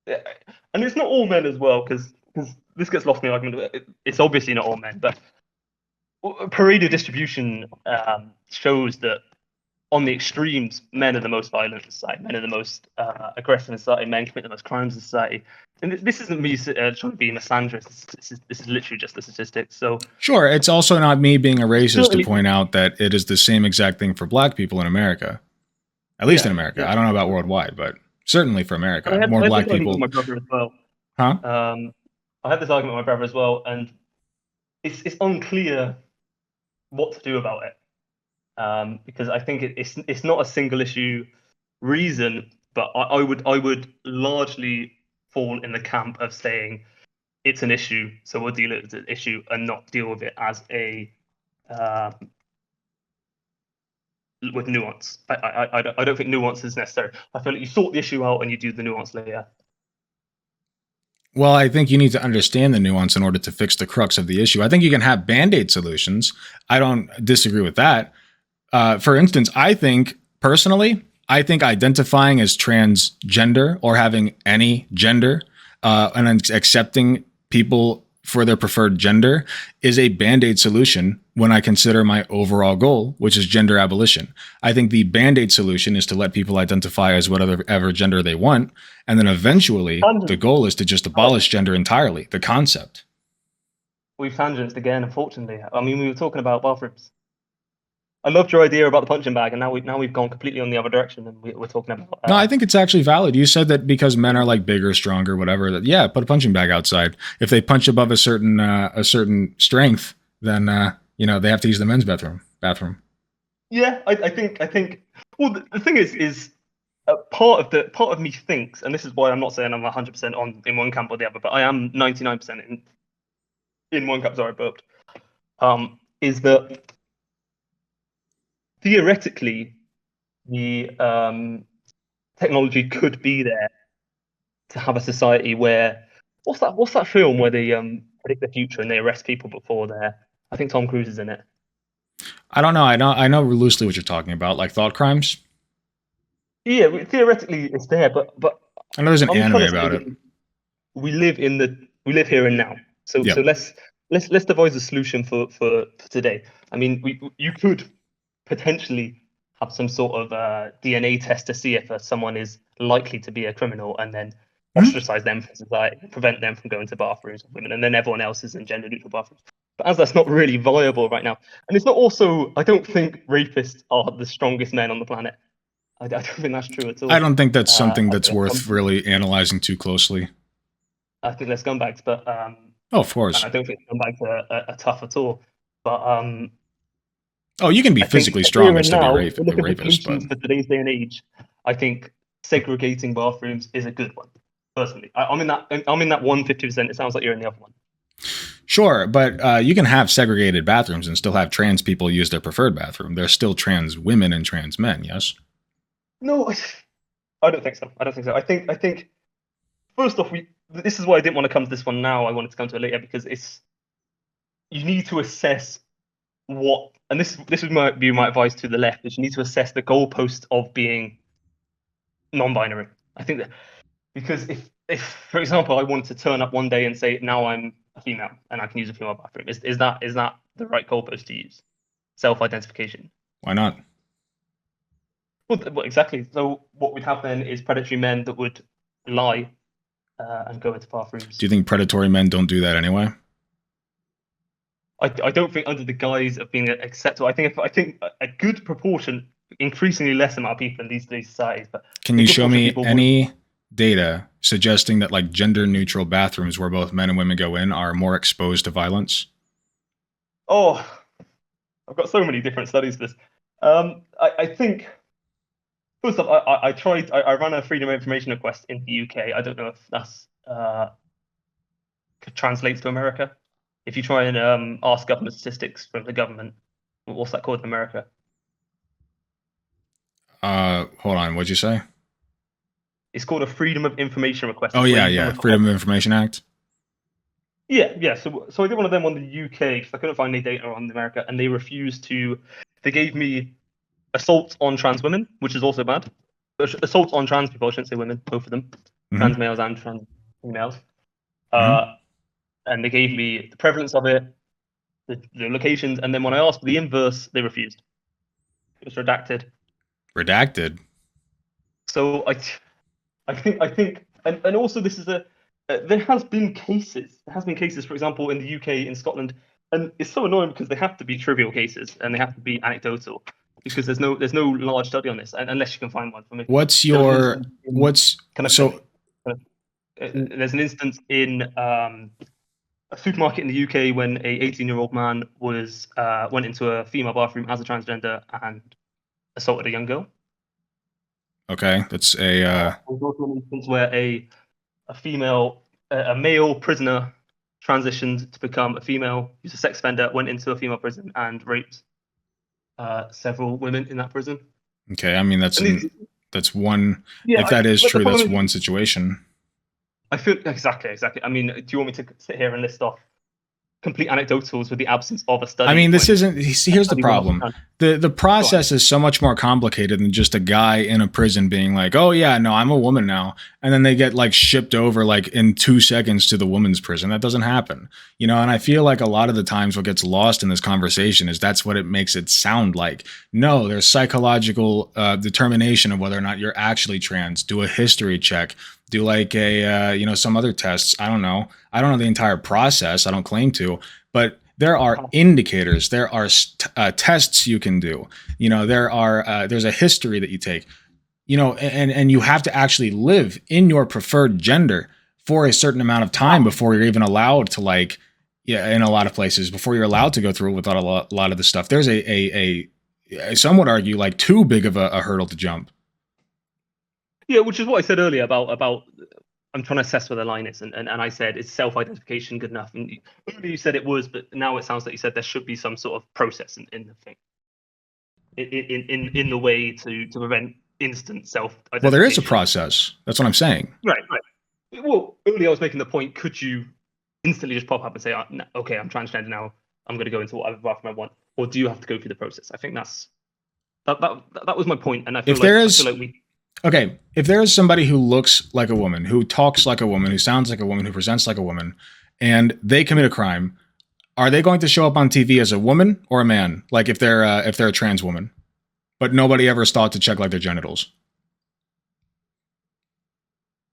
and it's not all men as well, because this gets lost in the argument. It's obviously not all men, but pareto distribution shows that on the extremes, men are the most violent in society. Men are the most aggressive in society. Men commit the most crimes in society. And this isn't me trying to be misandrous. This is literally just the statistics. So Sure, it's also not me being a racist to certainly, point out that it is the same exact thing for black people in America. At least in America. yeah. I don't know about worldwide, but certainly for America. I had More this black argument with people. my brother as well. Huh? I had this argument with my brother as well, and it's unclear what to do about it, because I think it's not a single issue reason, but I would largely fall in the camp of saying it's an issue, so we'll deal with it as an issue and not deal with it as a with nuance. I don't think nuance is necessary. I feel like you sort the issue out and you do the nuance later. Well, I think you need to understand the nuance in order to fix the crux of the issue. I think you can have band-aid solutions. I don't disagree with that. For instance, I think identifying as transgender or having any gender and accepting people for their preferred gender is a band-aid solution when I consider my overall goal, which is gender abolition. I think the band-aid solution is to let people identify as whatever gender they want, and then eventually the goal is to just abolish gender entirely, the concept. We've tangenced again, unfortunately. I mean, we were talking about bathrooms. I loved your idea about the punching bag, and now we've gone completely on the other direction, and we're talking about. No, I think it's actually valid. You said that because men are like bigger, stronger, whatever. That yeah, put a punching bag outside. If they punch above a certain strength, then they have to use the men's bathroom. Yeah, I think. Well, the thing is part of me thinks, and this is why I'm not saying I'm 100% in one camp or the other, but I am 99% in one camp. Sorry, I burped. Is that theoretically the technology could be there to have a society where what's that film where they predict the future and they arrest people before they're I think Tom Cruise is in it. I don't know. I know loosely what you're talking about, like thought crimes. Yeah, theoretically it's there, but I know there's an I'm anime trying to say about that it. we live here and now. So Yep. so let's devise a solution for today. I mean, you could potentially have some sort of DNA test to see if someone is likely to be a criminal, and then ostracize them from society, prevent them from going to bathrooms with women, and then everyone else is in gender neutral bathrooms. But as that's not really viable right now, and it's not also, I don't think rapists are the strongest men on the planet. I don't think that's true at all. I don't think that's something that's worth really analyzing too closely. I think they're scumbags, but oh, of course. I don't think scumbags are tough at all. But oh, you can be physically strong and still be a look at rapist. But for today's day and age, I think segregating bathrooms is a good one. Personally, I'm in that 150%. It sounds like you're in the other one. Sure, but you can have segregated bathrooms and still have trans people use their preferred bathroom. There's still trans women and trans men. Yes. No, I don't think so. I think first off, this is why I didn't want to come to this one now. I wanted to come to it later because you need to assess what, and this would be my advice to the left, is you need to assess the goalpost of being non-binary. I think that because if for example I wanted to turn up one day and say now I'm a female and I can use a female bathroom, is that the right goalpost to use? Self-identification. Why not? Well, exactly. So what we'd have then is predatory men that would lie and go into bathrooms. Do you think predatory men don't do that anyway? I don't think under the guise of being acceptable. I think a good proportion, increasingly less amount of people in these societies. But can you show me any data suggesting that like gender neutral bathrooms where both men and women go in are more exposed to violence? Oh, I've got so many different studies for this. I think first off, I ran a freedom of information request in the UK. I don't know if that's translates to America. If you try and ask government statistics from the government, what's that called in America? Hold on, what'd you say? It's called a freedom of information request. Oh yeah, Freedom of Information Act. Yeah. So I did one of them on the UK because I couldn't find any data on America, and they refused to. They gave me assault on trans women, which is also bad. Assault on trans people, I shouldn't say women, both of them, trans males and trans females. And they gave me the prevalence of it, the locations, and then when I asked for the inverse, they refused. It was redacted. Redacted. So I think, and also this is there has been cases. There has been cases, for example, in the UK, in Scotland, and it's so annoying because they have to be trivial cases and they have to be anecdotal because there's no large study on this, unless you can find one for me. There's an instance in a supermarket in the UK when a 18-year-old man was went into a female bathroom as a transgender and assaulted a young girl. Okay, that's a. There's also an instance where a male prisoner transitioned to become a female. He's a sex offender, went into a female prison and raped several women in that prison. Okay, I mean that's one. Yeah, if that is true, that's one situation. I feel exactly. I mean, do you want me to sit here and list off complete anecdotals with the absence of a study? I mean, this isn't. Here's the problem: the process is so much more complicated than just a guy in a prison being like, "Oh yeah, no, I'm a woman now," and then they get like shipped over like in 2 seconds to the women's prison. That doesn't happen, you know. And I feel like a lot of the times what gets lost in this conversation is that's what it makes it sound like. No, there's psychological determination of whether or not you're actually trans. Do a history check. Do like a some other tests. I don't know the entire process. I don't claim to, but there are indicators. There are tests you can do. You know, there's a history that you take. You know, and you have to actually live in your preferred gender for a certain amount of time before you're even allowed to in a lot of places before you're allowed to go through without a lot of the stuff. There's some would argue like too big of a hurdle to jump. Yeah, which is what I said earlier about I'm trying to assess where the line is, and I said, is self-identification good enough? And earlier you said it was, but now it sounds like you said there should be some sort of process in the thing, in the way to prevent instant self-identification. Well, there is a process. That's what I'm saying. Right. Well, earlier I was making the point: could you instantly just pop up and say, oh, no, "Okay, I'm transgender now. I'm going to go into whatever bathroom I want," or do you have to go through the process? I think that was my point, and I feel like we. Okay, if there is somebody who looks like a woman, who talks like a woman, who sounds like a woman, who presents like a woman, and they commit a crime, are they going to show up on TV as a woman or a man? Like if they're a trans woman, but nobody ever thought to check like their genitals.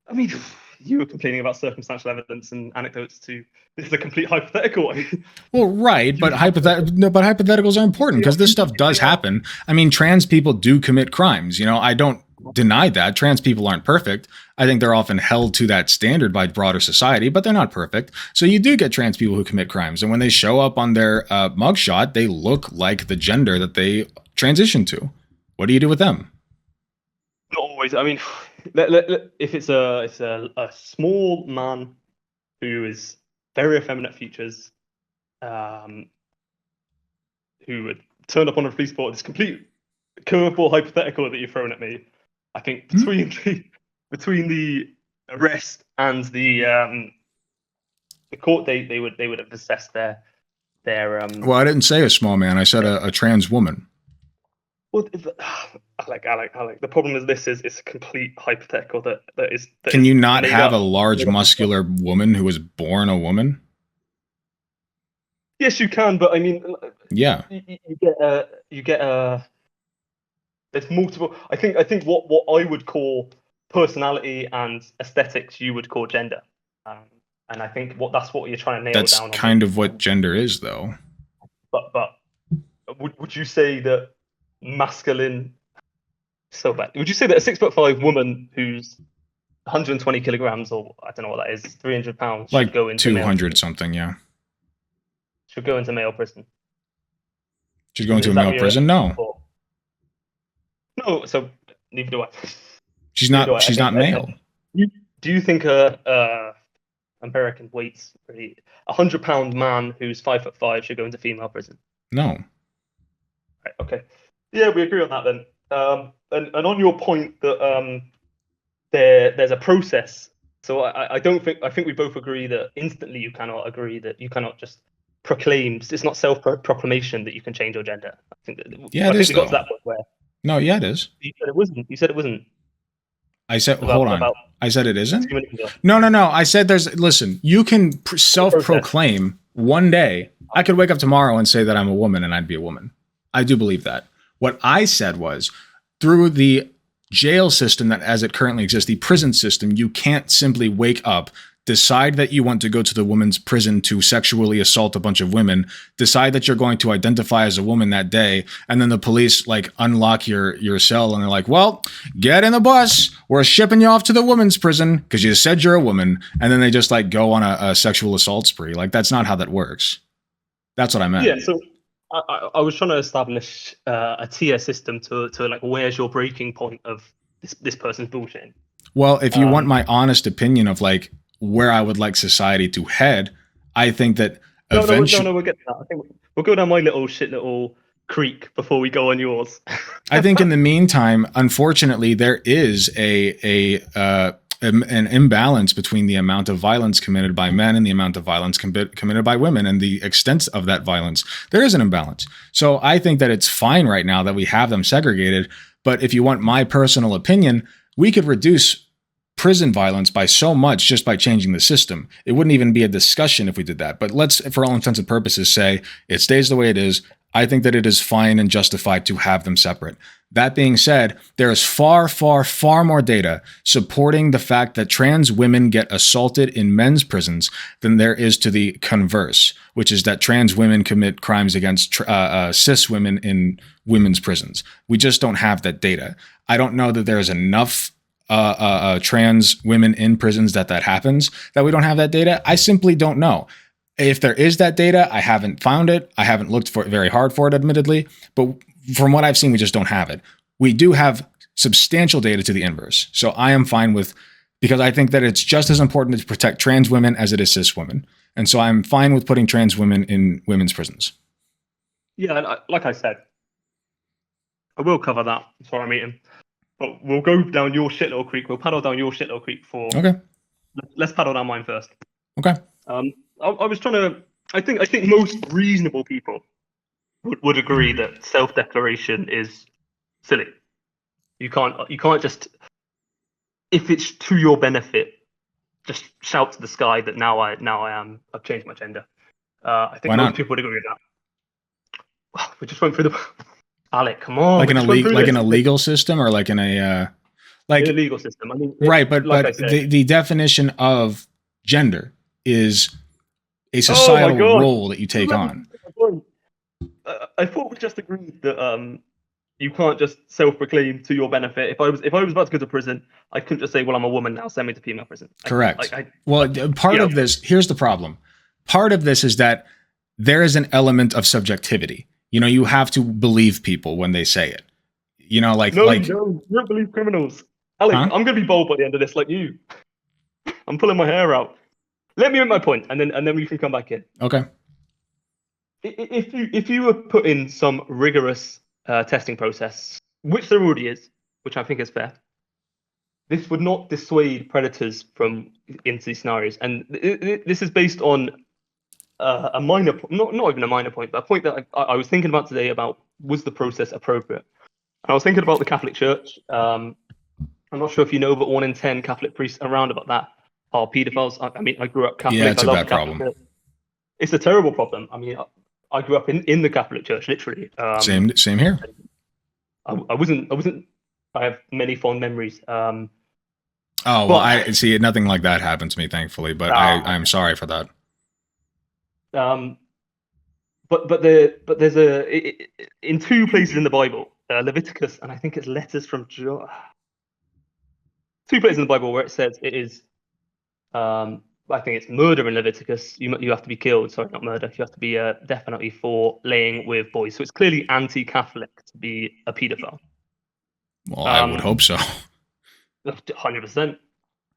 I mean, you were complaining about circumstantial evidence and anecdotes too. This is a complete hypothetical. Well, right, but hypotheticals are important because this stuff does happen. I mean, trans people do commit crimes. You know, I don't deny that. Trans people aren't perfect. I think they're often held to that standard by broader society, but they're not perfect. So you do get trans people who commit crimes, and when they show up on their mugshot, they look like the gender that they transition to. What do you do with them? Not always. I mean, if it's a small man who is very effeminate features, who would turn up on a police report, this complete curveball hypothetical that you've thrown at me, I think between the arrest and the court date, they would have assessed their. Well, I didn't say a small man. I said a trans woman. Well, Alec. The problem is it's a complete hypothetical that is. Can you not have a large, muscular woman who was born a woman? Yes, you can, but I mean, yeah, you get a. There's multiple. I think what I would call personality and aesthetics, you would call gender, and I think that's what you're trying to nail down. That's kind of what gender is, though. But would you say that masculine? So bad. Would you say that a 6'5" woman who's 120 kilograms, or I don't know what that is, 300 pounds, like should go into 200 something, yeah, should go into male prison? Should go into a male prison? No. No, so neither do I. She's not. She's not male. Do you think a American weights 100-pound man who's 5'5" should go into female prison? No. Right. Okay. Yeah, we agree on that then. And on your point that there's a process. So I think we both agree that instantly you cannot just proclaim. It's not self-proclamation that you can change your gender. I think that, yeah, it is. We got to that point where No, yeah, it is. You said it wasn't. You said it wasn't. I said, hold on. About I said it isn't? 2 minutes ago. No. I said listen, you can self-proclaim one day. I could wake up tomorrow and say that I'm a woman and I'd be a woman. I do believe that. What I said was through the jail system that as it currently exists, the prison system, you can't simply wake up, decide that you want to go to the women's prison to sexually assault a bunch of women, decide that you're going to identify as a woman that day, and then the police like unlock your cell and they're like, well, get in the bus. We're shipping you off to the women's prison because you said you're a woman. And then they just like go on a sexual assault spree. Like, that's not how that works. That's what I meant. Yeah, so I was trying to establish a tier system to like, where's your breaking point of this person's bullshit? Well, if you want my honest opinion of like where I would like society to head, I think that eventually... No, we'll get to that. I think we'll go down my little creek before we go on yours. I think in the meantime, unfortunately, there is an imbalance between the amount of violence committed by men and the amount of violence committed by women and the extent of that violence. There is an imbalance. So I think that it's fine right now that we have them segregated. But if you want my personal opinion, we could reduce prison violence by so much just by changing the system. It wouldn't even be a discussion if we did that. But let's, for all intents and purposes, say it stays the way it is. I think that it is fine and justified to have them separate. That being said, there is far, far, far more data supporting the fact that trans women get assaulted in men's prisons than there is to the converse, which is that trans women commit crimes against cis women in women's prisons. We just don't have that data. I don't know that there is enough trans women in prisons that happens, that we don't have that data. I simply don't know. If there is that data, I haven't found it. I haven't looked for it very hard for it, admittedly. But from what I've seen, we just don't have it. We do have substantial data to the inverse. So I am fine with, because I think that it's just as important to protect trans women as it is cis women. And so I'm fine with putting trans women in women's prisons. Yeah, and like I said, I will cover that before I'm eating. But we'll go down your shit little creek. We'll paddle down your shit little creek for... Okay. Let's paddle down mine first. Okay. I was trying to... I think most reasonable people would agree that self-declaration is silly. You can't just... If it's to your benefit, just shout to the sky that I've changed my gender. I think most people would agree with that. We just went through the... Alec, come on. Like an illegal system, or like in a like in a legal system. I mean, right, but the definition of gender is a societal role that you take on. I thought we just agreed that you can't just self-proclaim to your benefit. If I was about to go to prison, I couldn't just say, "Well, I'm a woman now. Send me to female prison." Correct. Part of this. Here's the problem. Part of this is that there is an element of subjectivity. You know, you have to believe people when they say it. You know, you don't believe criminals. Alec, huh? I'm going to be bold by the end of this, like you. I'm pulling my hair out. Let me make my point, and then we can come back in. Okay. If you were put in some rigorous testing process, which there already is, which I think is fair, this would not dissuade predators from into these scenarios. And this is based on a minor, not even a minor point, but a point that I was thinking about today about, was the process appropriate? And I was thinking about the Catholic Church. I'm not sure if you know, but 1 in 10 Catholic priests around about that are pedophiles. I mean, I grew up Catholic. Yeah, it's a bad problem. Church. It's a terrible problem. I mean, I grew up in the Catholic Church, literally. Same here. I have many fond memories. I see. Nothing like that happened to me, thankfully, but I'm sorry for that. But there's in 2 places in the Bible, Leviticus, and I think it's letters from John. 2 places in the Bible where it says it is, I think it's murder in Leviticus. You have to be killed. Sorry, not murder. You have to be definitely for laying with boys. So it's clearly anti-Catholic to be a paedophile. Well, I would hope so. 100%.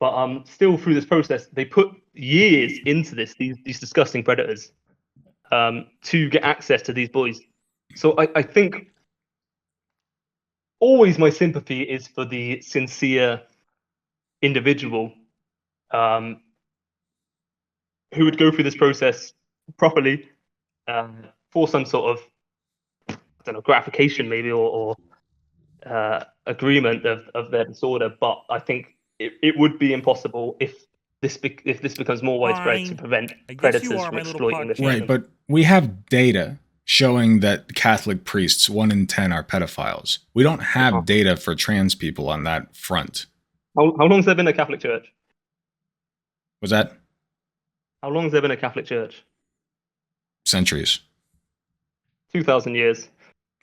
But still, through this process, they put years into these disgusting predators to get access to these boys. So I think always my sympathy is for the sincere individual who would go through this process properly for some sort of, I don't know, gratification maybe, or agreement of their disorder, but I think it would be impossible if this becomes more widespread to prevent predators from exploiting the Right, but we have data showing that Catholic priests, 1 in 10, are pedophiles. We don't have data for trans people on that front. How long has there been a Catholic Church? Was that? How long has there been a Catholic Church? Centuries. 2,000 years.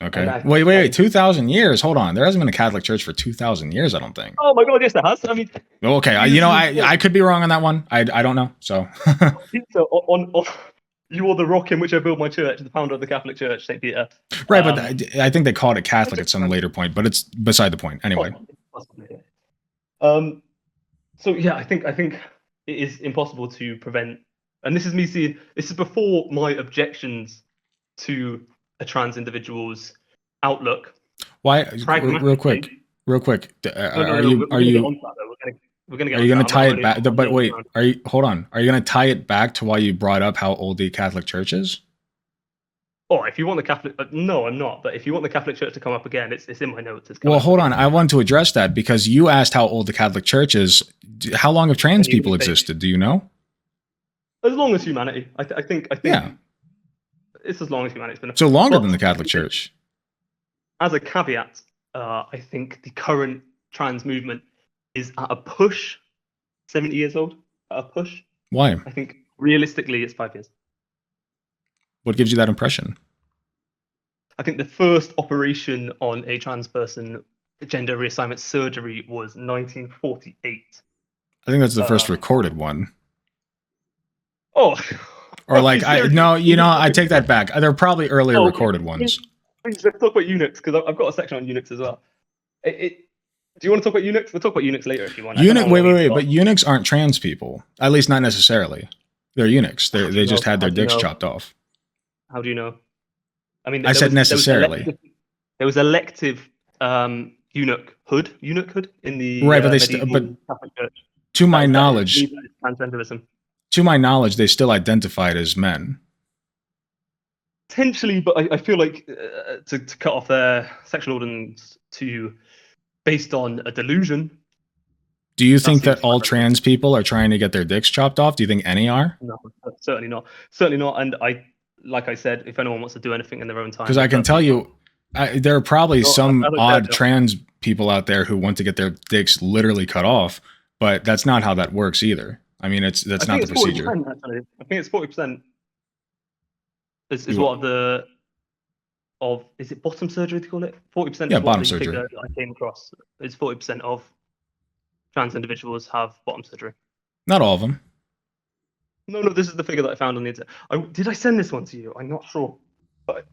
Okay. Wait. 2,000 years? Hold on. There hasn't been a Catholic Church for 2,000 years, I don't think. Oh my God, yes, there has. I mean, okay. I could be wrong on that one. I don't know. So. So on you are the rock in which I build my church, the founder of the Catholic Church, St. Peter. Right, but I think they called it Catholic at some later point, but it's beside the point. Anyway. So yeah, I think it is impossible to prevent, and this is me seeing. This is before my objections to a trans individual's outlook. Why? Real quick. Are you going to tie it back? But wait, hold on. Are you going to tie it back to why you brought up how old the Catholic Church is? Oh, if you want the Catholic, no, I'm not. But if you want the Catholic Church to come up again, it's in my notes. Well, hold on. I want to address that because you asked how old the Catholic Church is. How long have trans people existed? Do you know? As long as humanity. I think. Yeah. It's as long as humanity's been. So longer than the Catholic Church. As a caveat, I think the current trans movement is at a push 70 years old. At a push. Why? I think realistically it's 5 years. What gives you that impression? I think the first operation on a trans person, gender reassignment surgery, was 1948. I think that's the first recorded one. Oh. Or like, I take that back. There are probably earlier recorded ones. Please, let's talk about eunuchs, because I've got a section on eunuchs as well. Do you want to talk about eunuchs? We'll talk about eunuchs later if you want. Wait. But eunuchs aren't trans people. At least not necessarily. They're eunuchs. They just had their dicks chopped off. How do you know? I mean, I said necessarily. There was elective eunuchhood in the right, but Catholic Church. To my knowledge, transgenderism. To my knowledge, they still identified as men. Potentially, but I feel like to cut off their sexual organs based on a delusion. Do you think that all trans people are trying to get their dicks chopped off? Do you think any are? No, certainly not. Certainly not. And like I said, if anyone wants to do anything in their own time, because I can tell you, there are probably some odd trans people out there who want to get their dicks literally cut off, but that's not how that works either. I mean, that's not the procedure. Actually. I think it's 40%. Is what is it bottom surgery to call it? 40%. Yeah, bottom surgery. I came across is 40% of trans individuals have bottom surgery. Not all of them. No, this is the figure that I found on the internet. Did I send this one to you? I'm not sure, but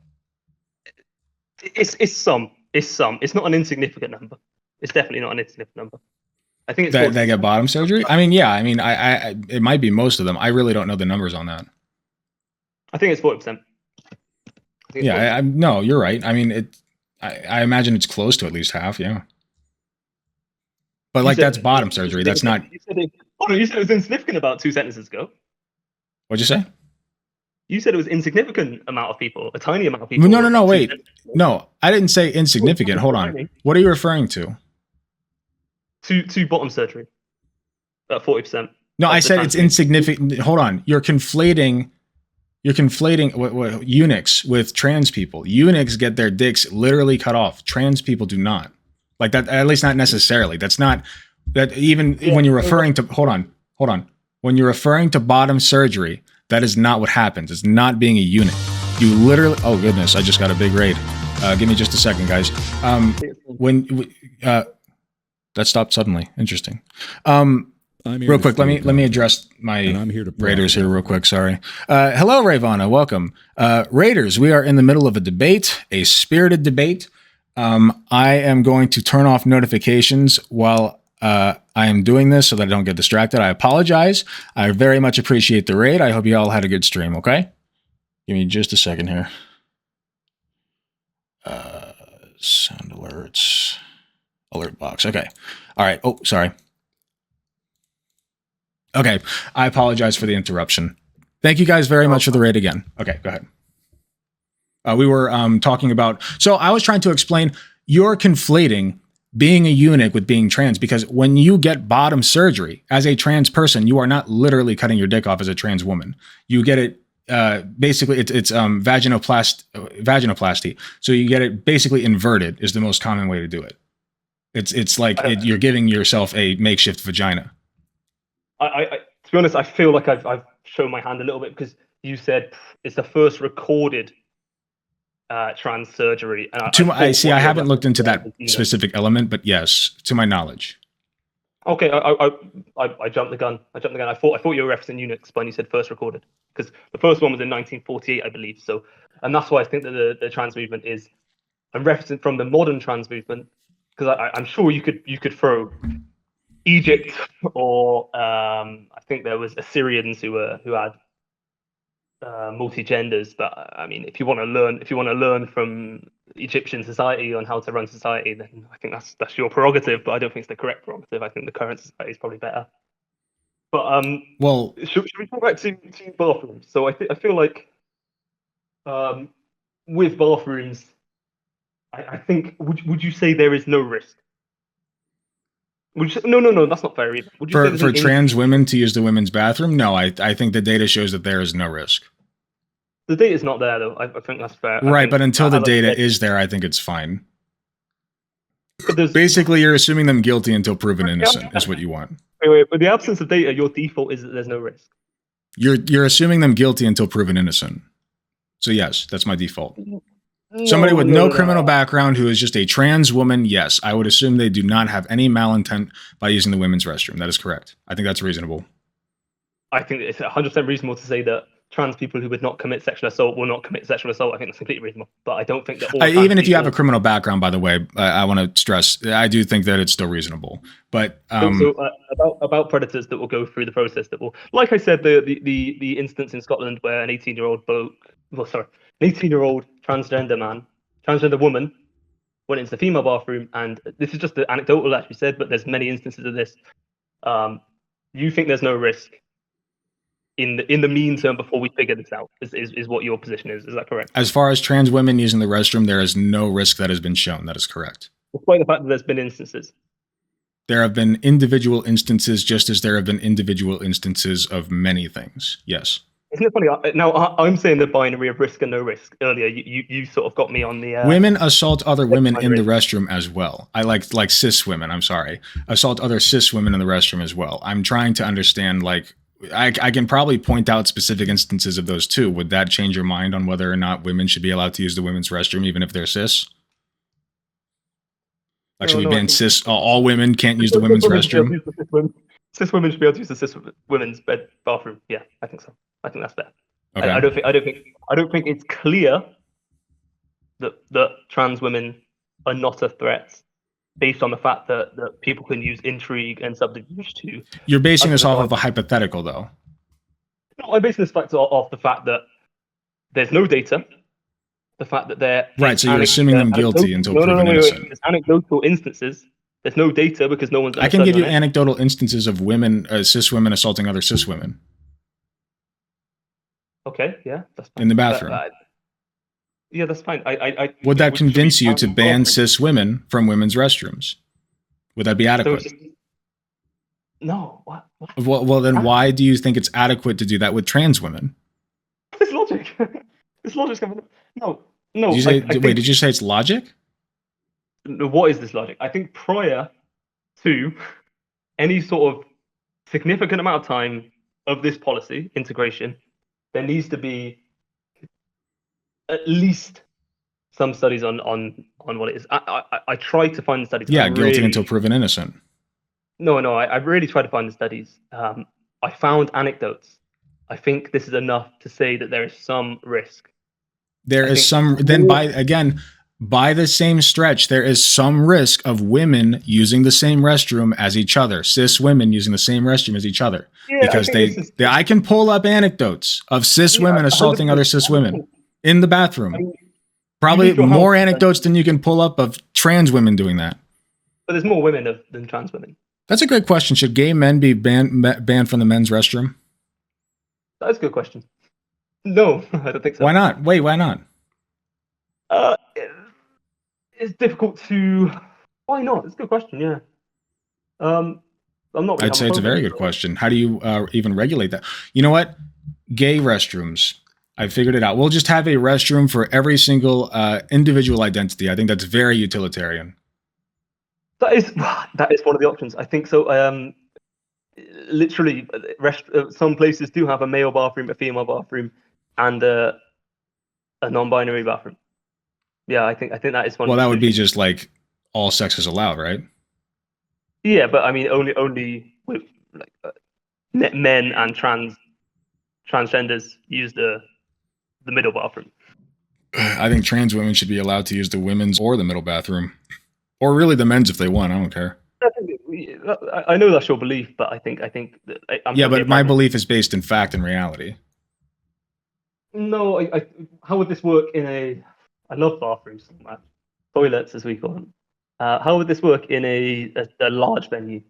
it's some. It's not an insignificant number. It's definitely not an insignificant number. I think it's they get bottom surgery. I mean, yeah. I mean, I it might be most of them. I really don't know the numbers on that. I think it's 40%. Yeah, no, you're right. I mean, I imagine it's close to at least half. Yeah, but like that's bottom surgery. That's not. You said it was insignificant about 2 sentences ago. What'd you say? You said it was insignificant amount of people, a tiny amount of people. No, wait. No, I didn't say insignificant. Hold on. What are you referring to? To bottom surgery. At 40%. No, I said it's insignificant. Hold on. You're conflating eunuchs with trans people. Eunuchs get their dicks literally cut off. Trans people do not. Like that, at least not necessarily. That's not that even when you're referring to hold on. When you're referring to bottom surgery, that is not what happens. It's not being a eunuch. You literally oh goodness, I just got a big raid. Give me just a second, guys. That stopped suddenly. Interesting. Real quick, let me address my Raiders here real quick. Sorry. Hello, Ravana. Welcome. Raiders, we are in the middle of a debate, a spirited debate. I am going to turn off notifications while I am doing this so that I don't get distracted. I apologize. I very much appreciate the raid. I hope you all had a good stream, okay? Give me just a second here. Sound alerts. Alert box. Okay. All right. Oh, sorry. Okay. I apologize for the interruption. Thank you guys very much for the raid again. Okay, go ahead. We were talking about, so I was trying to explain, you're conflating being a eunuch with being trans, because when you get bottom surgery as a trans person, you are not literally cutting your dick off as a trans woman. You get it basically it's vaginoplasty. So you get it basically inverted is the most common way to do it. It's like you're giving yourself a makeshift vagina. I to be honest, I feel like I've shown my hand a little bit, because you said it's the first recorded trans surgery. And I haven't looked into that specific element, but yes, to my knowledge. Okay, I jumped the gun. I thought you were referencing eunuchs when you said first recorded, because the first one was in 1948, I believe. So, and that's why I think that the trans movement is. I'm referencing from the modern trans movement, because I'm sure you could throw Egypt, or I think there was Assyrians who had multi-genders. But I mean, if you want to learn from Egyptian society on how to run society, then I think that's your prerogative. But I don't think it's the correct prerogative. I think the current society is probably better. But well, should we talk back to bathrooms? So I feel like with bathrooms, I think would you say there is no risk? Would you say, no, that's not fair either. Would you say for trans women to use the women's bathroom? No, I think the data shows that there is no risk. The data is not there, though. I think that's fair. Right, but until the data is there, I think it's fine. Basically, you're assuming them guilty until proven innocent is what you want. Wait, but the absence of data, your default is that there's no risk. You're assuming them guilty until proven innocent. So yes, that's my default. Somebody with no criminal background who is just a trans woman, yes, I would assume they do not have any malintent by using the women's restroom. That is correct. I think that's reasonable. I think it's 100% reasonable to say that trans people who would not commit sexual assault will not commit sexual assault. I think that's completely reasonable. But I don't think that all even if you have a criminal background, by the way, I want to stress, I do think that it's still reasonable. But about predators that will go through the process that will, like I said, the instance in Scotland where an 18-year-old transgender woman went into the female bathroom, and this is just the anecdotal, as you said, but there's many instances of this. You think there's no risk in the mean term before we figure this out, is what your position is that correct? As far as trans women using the restroom, there is no risk that has been shown. That is correct. Despite the fact that there's been instances. There have been individual instances, just as there have been individual instances of many things. Yes. Isn't it funny? Now, I'm saying the binary of risk and no risk. Earlier, you sort of got me on the... women assault other women in the restroom as well. I like cis women, I'm sorry. Assault other cis women in the restroom as well. I'm trying to understand, like, I can probably point out specific instances of those too. Would that change your mind on whether or not women should be allowed to use the women's restroom, even if they're cis? Actually, we ban cis. All women can't use the women's restroom. Cis women should be able to use the cis women's bathroom. Yeah, I think so. I think that's fair. Okay. I don't think it's clear that trans women are not a threat based on the fact that people can use intrigue and subterfuge to. You're basing this off of a hypothetical, though. No, I'm basing this fact off the fact that there's no data. The fact that they're right, so you're assuming them guilty until proven innocent. There's anecdotal instances. There's no data because no one's. I can give you anecdotal instances of women, cis women assaulting other cis women. Okay, yeah, that's fine. In the bathroom. Yeah, that's fine. Would that convince you to ban cis women from women's restrooms? Would that be adequate? No. What? Well, then why do you think it's adequate to do that with trans women? This logic. This logic's coming up. No. Did you say it's logic? What is this logic? I think prior to any sort of significant amount of time of this policy integration, there needs to be at least some studies on what it is. I tried to find the studies. Yeah, guilty until proven innocent. No, I really tried to find the studies. I found anecdotes. I think this is enough to say that there is some risk. There is some. Then by the same stretch, there is some risk of women using the same restroom as each other, cis women using the same restroom as each other, because I can pull up anecdotes of cis women assaulting other cis women in the bathroom. Probably more anecdotes than you can pull up of trans women doing that. But there's more women than trans women. That's a great question. Should gay men be banned from the men's restroom? That's a good question. No, I don't think so. Why not? Wait, why not? it's difficult to. Why not? It's a good question. Yeah. I'm not really I'd say it's a very good question. How do you even regulate that? You know what? Gay restrooms. I figured it out. We'll just have a restroom for every single individual identity. I think that's very utilitarian. That is one of the options. I think so. Literally, some places do have a male bathroom, a female bathroom, and a non-binary bathroom. Yeah, I think that is one. Well, that would be just like all sex is allowed, right? Yeah, but I mean, only with like men and transgenders use the middle bathroom. I think trans women should be allowed to use the women's or the middle bathroom, or really the men's if they want. I don't care. I know that's your belief, but I think yeah, but my belief is based in fact and reality. No, how would this work in a? I love bathrooms, toilets as we call them. How would this work in a large venue?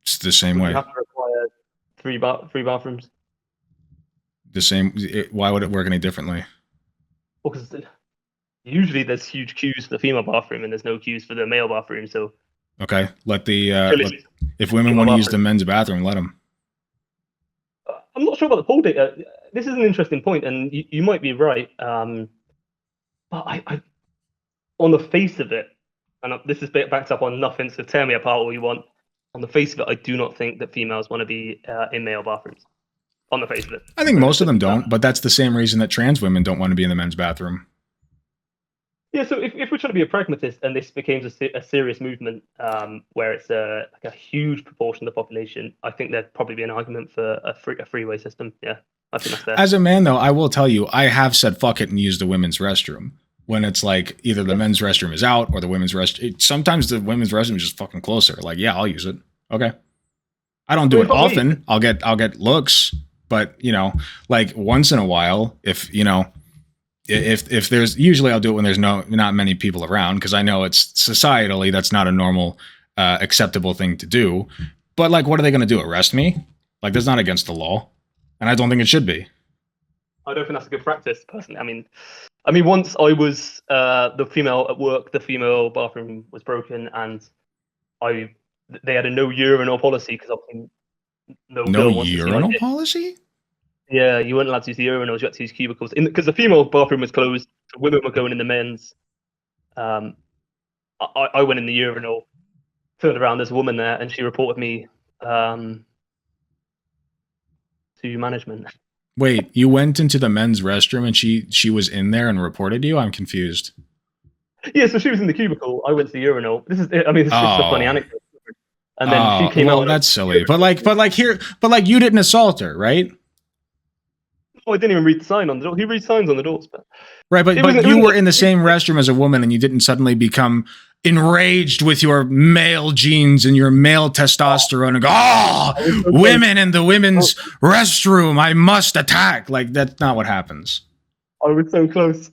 It's the same way. You have to require three bathrooms. The same. Why would it work any differently? Well, because usually there's huge queues for the female bathroom and there's no queues for the male bathroom. So okay, if women want to use the men's bathroom, let them. I'm not sure about the poll data. This is an interesting point, and you might be right. But I, on the face of it, and this is backed up on nothing, so tear me apart all you want. On the face of it, I do not think that females want to be in male bathrooms. On the face of it, I think most of them don't, but that's the same reason that trans women don't want to be in the men's bathroom. Yeah, so if we're trying to be a pragmatist, and this becomes a serious movement where it's like a huge proportion of the population, I think there'd probably be an argument for a freeway system. Yeah, I think that's there. As a man, though, I will tell you, I have said fuck it and used the women's restroom when it's like either the men's restroom is out or the women's restroom. Sometimes the women's restroom is just fucking closer. Like, yeah, I'll use it. Okay, I don't do it often. I'll get looks, but you know, like once in a while, if you know. If there's usually I'll do it when there's not many people around because I know it's societally that's not a normal acceptable thing to do. But like, what are they going to do? Arrest me? Like, that's not against the law, and I don't think it should be. I don't think that's a good practice, personally. I mean, once I was the female at work, the female bathroom was broken, and they had a no urinal policy because obviously no urinal policy. Yeah, you weren't allowed to use the urinals. You had to use cubicles because the female bathroom was closed. So women were going in the men's. I went in the urinal, turned around. There's a woman there, and she reported me to management. Wait, you went into the men's restroom and she was in there and reported you? I'm confused. Yeah, so she was in the cubicle. I went to the urinal. This is a funny anecdote. And then she came out. That's silly. But you didn't assault her, right? Oh, I didn't even read the sign on the door. He reads signs on the doors, but right. But you were in the same restroom as a woman, and you didn't suddenly become enraged with your male genes and your male testosterone and go, women in the women's restroom, I must attack. Like that's not what happens. I was so close.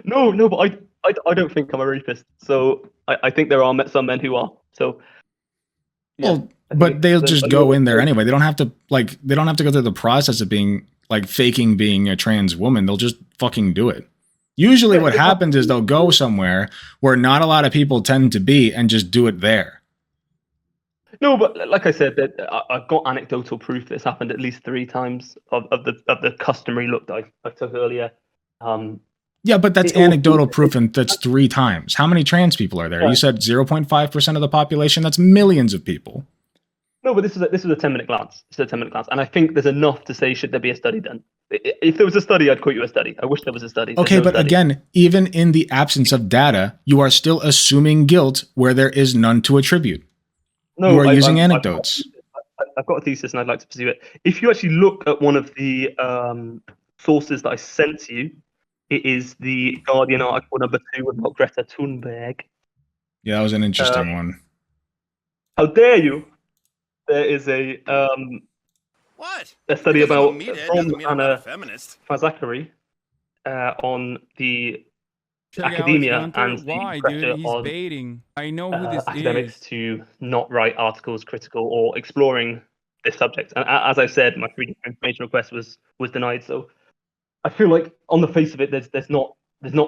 No, but I don't think I'm a rapist. So I think there are some men who are. So. Yeah. Well, but they'll just go in there anyway. They don't have to go through the process of being like faking being a trans woman. They'll just fucking do it. Usually what happens is they'll go somewhere where not a lot of people tend to be and just do it there. No, but like I said, that I've got anecdotal proof this happened at least 3 times of the customary look that I took earlier. Yeah, but that's anecdotal proof, and that's 3 times. How many trans people are there? You said 0.5% of the population. That's millions of people. No, but this is a 10-minute glance. It's a 10-minute glance, and I think there's enough to say should there be a study done. If there was a study, I'd quote you a study. I wish there was a study. Okay, but again, even in the absence of data, you are still assuming guilt where there is none to attribute. No, you are using anecdotes. I've got a thesis, and I'd like to pursue it. If you actually look at one of the sources that I sent to you, it is the Guardian article number 2 about Greta Thunberg. Yeah, that was an interesting one. How dare you? There is a study about from Anna Fazakari on the academia and why, the pressure dude? He's on baiting. I know who this academics is. to not write articles critical or exploring this subject. And as I said, my freedom of information request was denied. So I feel like on the face of it, there's not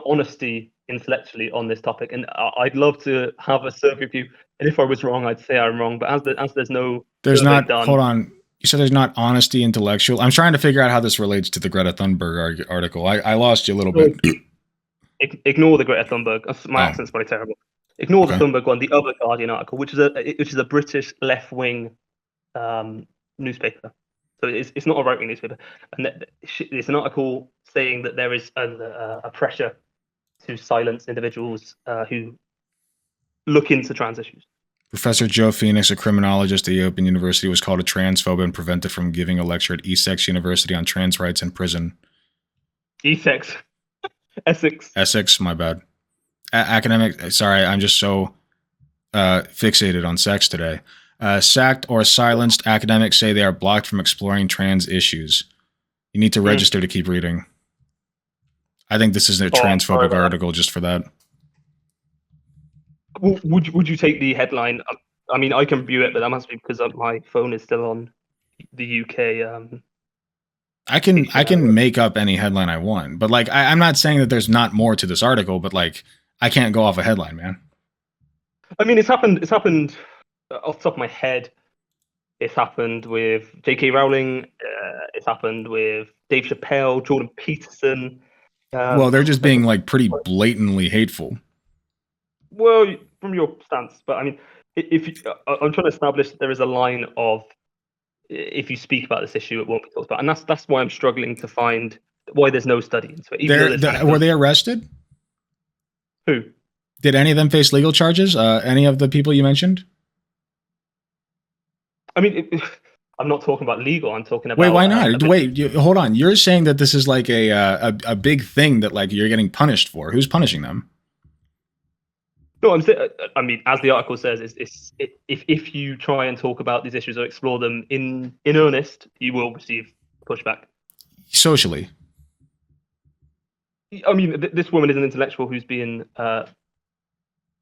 honesty intellectually on this topic, and I'd love to have a survey of you. And if I was wrong, I'd say I'm wrong. But as there's no there's survey not. done, Hold on. You said there's not honesty intellectual. I'm trying to figure out how this relates to the Greta Thunberg article. I lost you a little bit. Ignore the Greta Thunberg. My Oh. accent's probably terrible. Ignore Okay. the Thunberg one. The other Guardian article, which is a British left-wing newspaper. So it's not a right-wing newspaper, and it's an article saying that there is a pressure to silence individuals who look into trans issues. Professor Joe Phoenix, a criminologist at Open University, was called a transphobe and prevented from giving a lecture at Essex University on trans rights in prison. Essex. Essex, my bad. Academic, sorry, I'm just so fixated on sex today. Sacked or silenced academics say they are blocked from exploring trans issues. You need to register to keep reading. I think this is a transphobic article just for that. Would you take the headline? I mean, I can view it, but that must be because my phone is still on the UK. I can make up any headline I want, but like I'm not saying that there's not more to this article, but like I can't go off a headline, man. I mean, it's happened off the top of my head. It's happened with J.K. Rowling. It's happened with Dave Chappelle, Jordan Peterson. Well, they're just being like pretty blatantly hateful. Well, from your stance, but I mean, I'm trying to establish that there is a line of if you speak about this issue, it won't be talked about, and that's why I'm struggling to find why there's no study into it. Were they arrested? Who? Did any of them face legal charges? Any of the people you mentioned? I mean, I'm not talking about legal. I'm talking about. Wait, why not? Hold on. You're saying that this is like a big thing that like you're getting punished for. Who's punishing them? No, I mean, as the article says, if you try and talk about these issues or explore them in earnest, you will receive pushback. Socially. I mean, this woman is an intellectual who's being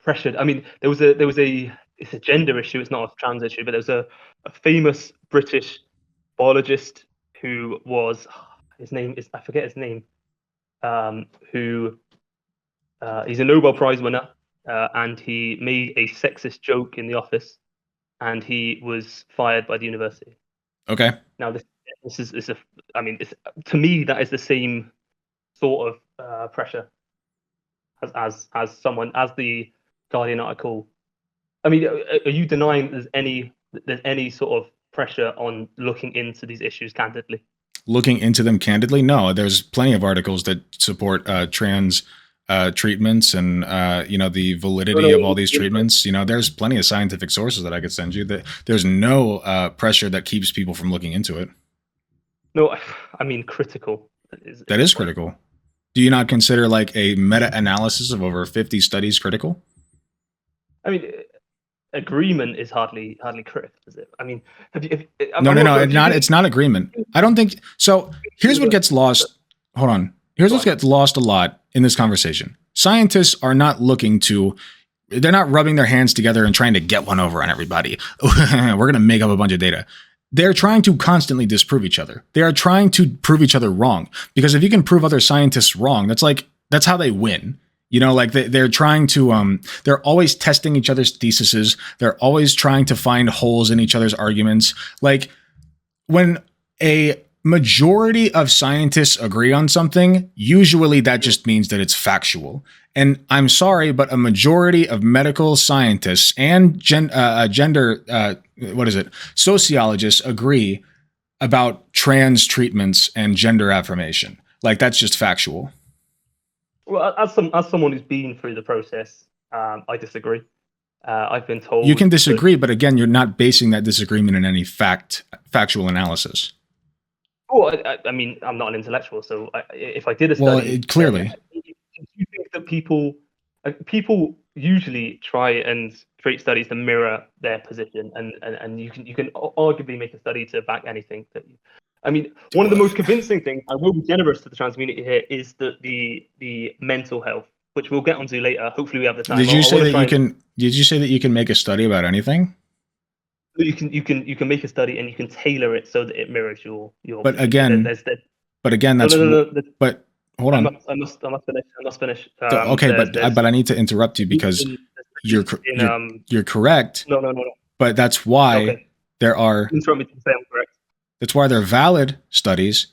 pressured. I mean, there was a it's a gender issue. It's not a trans issue, but there was a famous British biologist who was I forget his name. Who he's a Nobel Prize winner. And he made a sexist joke in the office, and he was fired by the university. Okay. Now this is to me that is the same sort of pressure as the Guardian article. I mean, are you denying there's any sort of pressure on looking into these issues candidly? Looking into them candidly? No, there's plenty of articles that support trans treatments and the validity of all these treatments. There's plenty of scientific sources that I could send you. That there's no pressure that keeps people from looking into it. No, I mean critical. That is critical. Do you not consider like a meta-analysis of over 50 studies critical? I mean, agreement is hardly critical, is it? I mean, no, it's not agreement. I don't think so. Here's what gets lost. Hold on. Here's what gets lost a lot in this conversation. Scientists are not they're not rubbing their hands together and trying to get one over on everybody. We're going to make up a bunch of data. They're trying to constantly disprove each other. They are trying to prove each other wrong, because if you can prove other scientists wrong, that's how they win. They're trying to, they're always testing each other's theses. They're always trying to find holes in each other's arguments. Like when a majority of scientists agree on something, usually that just means that it's factual. And I'm sorry, but a majority of medical scientists and sociologists agree about trans treatments and gender affirmation. Like that's just factual. Well, as someone who's been through the process, I disagree. I've been told you can disagree, but again, you're not basing that disagreement in any factual analysis. Well, I mean, I'm not an intellectual, so if I did a study, clearly, do you think that people usually try and create studies to mirror their position, and you can arguably make a study to back anything that you. I mean, one of the most convincing things, I will be generous to the trans community here, is that the mental health, which we'll get onto later. Hopefully, we have the time. Did you say that you can make a study about anything? You can make a study and you can tailor it so that it mirrors your. But again, that's. But hold on. I must finish. Okay, but I need to interrupt you because you're correct. No. But that's why there are. Interrupt me to say I'm correct. That's why there are valid studies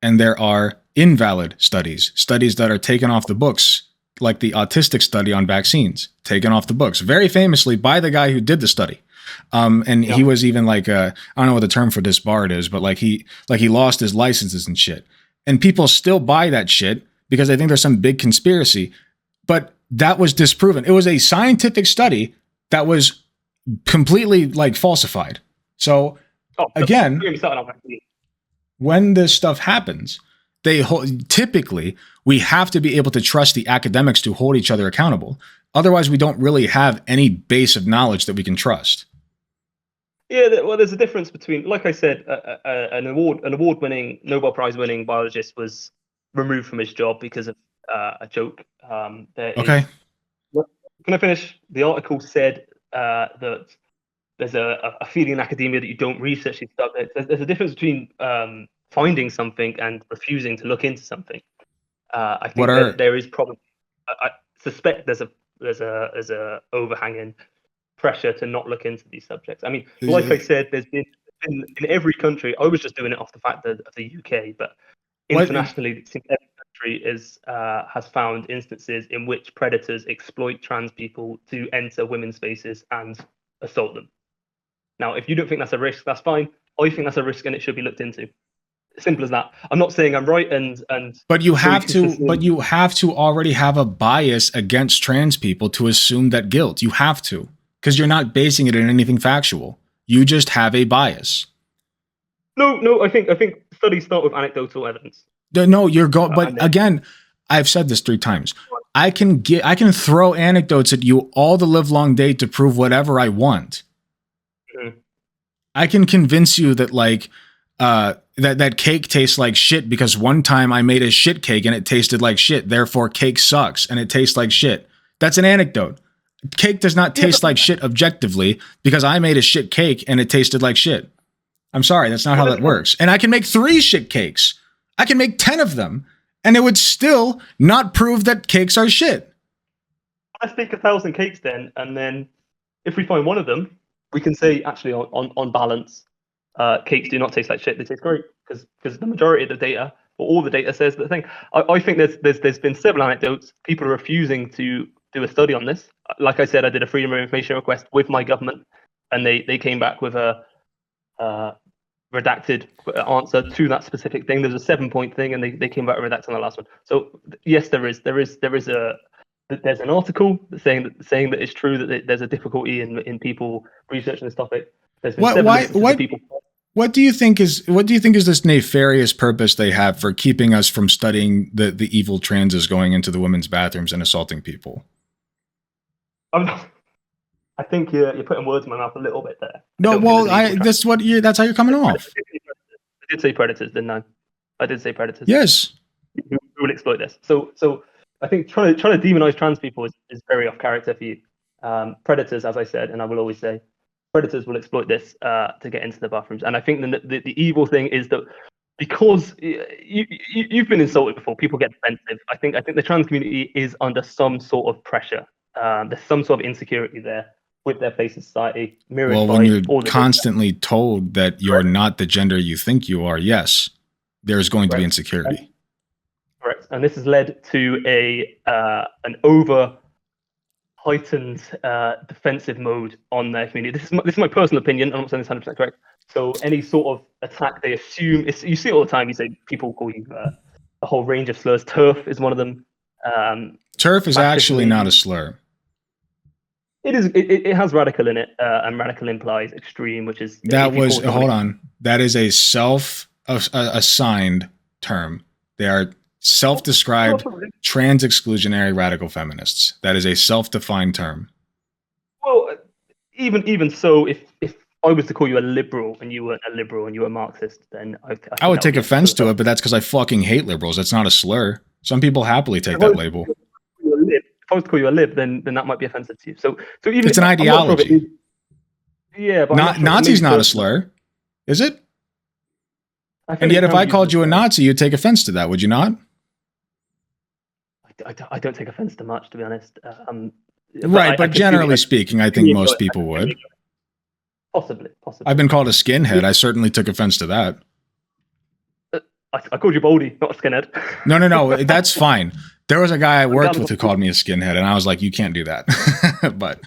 and there are invalid studies that are taken off the books, like the autistic study on vaccines, taken off the books, very famously by the guy who did the study. He was even like, I don't know what the term for disbarred is, but like he lost his licenses and shit. And people still buy that shit because they think there's some big conspiracy. But that was disproven. It was a scientific study that was completely like falsified. So again, when this stuff happens, typically we have to be able to trust the academics to hold each other accountable. Otherwise, we don't really have any base of knowledge that we can trust. Yeah, well, there's a difference between, like I said, an award-winning, Nobel Prize-winning biologist was removed from his job because of a joke. Okay. Can I finish? The article said that there's a feeling in academia that you don't research these subjects. There's a difference between finding something and refusing to look into something. I think that there is probably. I suspect there's a overhanging pressure to not look into these subjects. I mean, like I said, there's been in every country. I was just doing it off the fact of the UK, but internationally, it seems every country has found instances in which predators exploit trans people to enter women's spaces and assault them. Now, if you don't think that's a risk, that's fine. I think that's a risk and it should be looked into. Simple as that. I'm not saying I'm right but you have to already have a bias against trans people to assume that guilt. You have to, because you're not basing it in anything factual. You just have a bias. No, I think studies start with anecdotal evidence. No, you're going, but again, I've said this 3 times. I can throw anecdotes at you all the live long day to prove whatever I want. Mm-hmm. I can convince you that like that cake tastes like shit because one time I made a shit cake and it tasted like shit. Therefore, cake sucks and it tastes like shit. That's an anecdote. Cake does not taste like shit objectively because I made a shit cake and it tasted like shit. I'm sorry, that's not how that works. And I can make 3 shit cakes. I can make 10 of them, and it would still not prove that cakes are shit. Let's take 1,000 cakes then, and then if we find one of them, we can say actually on balance, cakes do not taste like shit. They taste great because the majority of the data, or all the data, says the thing. I think there's been several anecdotes. People are refusing to do a study on this. Like I said, I did a freedom of information request with my government, and they came back with a redacted answer to that specific thing. There's a 7-point thing, and they came back with redacted on the last one. So yes, there's an article saying that it's true that there's a difficulty in people researching this topic. What do you think is this nefarious purpose they have for keeping us from studying the evil transes going into the women's bathrooms and assaulting people? I think you're putting words in my mouth a little bit there. No, well, that's how you're coming off. I did say predators, didn't I? I did say predators. Yes. Who will exploit this? So I think trying to demonize trans people is very off character for you. Predators, as I said, and I will always say, predators will exploit this to get into the bathrooms. And I think the evil thing is that because you've been insulted before, people get defensive. I think the trans community is under some sort of pressure. There's some sort of insecurity there with their place in society. Well, when you're constantly told that you're not the gender you think you are, yes, there's going to be insecurity. Correct, and this has led to an over heightened defensive mode on their community. This is my personal opinion. I'm not saying it's 100% correct. So any sort of attack, they assume you see it all the time. You say people call you a whole range of slurs. TERF is one of them. TERF is actually not a slur. It is. It has radical in it, and radical implies extreme, which is hold on. That is a self-assigned term. They are self-described trans exclusionary radical feminists. That is a self-defined term. Well, even so, if I was to call you a liberal and you weren't a liberal and you were a Marxist, then I would take offense to it, but that's because I fucking hate liberals. That's not a slur. Some people happily take that label. If I was to call you a lib, then that might be offensive to you. So even it's an ideology. Yeah, but Nazi's not a slur, is it? And yet, if I called you a Nazi, you'd take offense to that, would you not? I don't take offense to much, to be honest. Right, but I generally speaking, I think most people would. Possibly. I've been called a skinhead. I certainly took offense to that. I called you Baldy, not a skinhead. No, that's fine. There was a guy I worked with who called me a skinhead, and I was like, you can't do that. But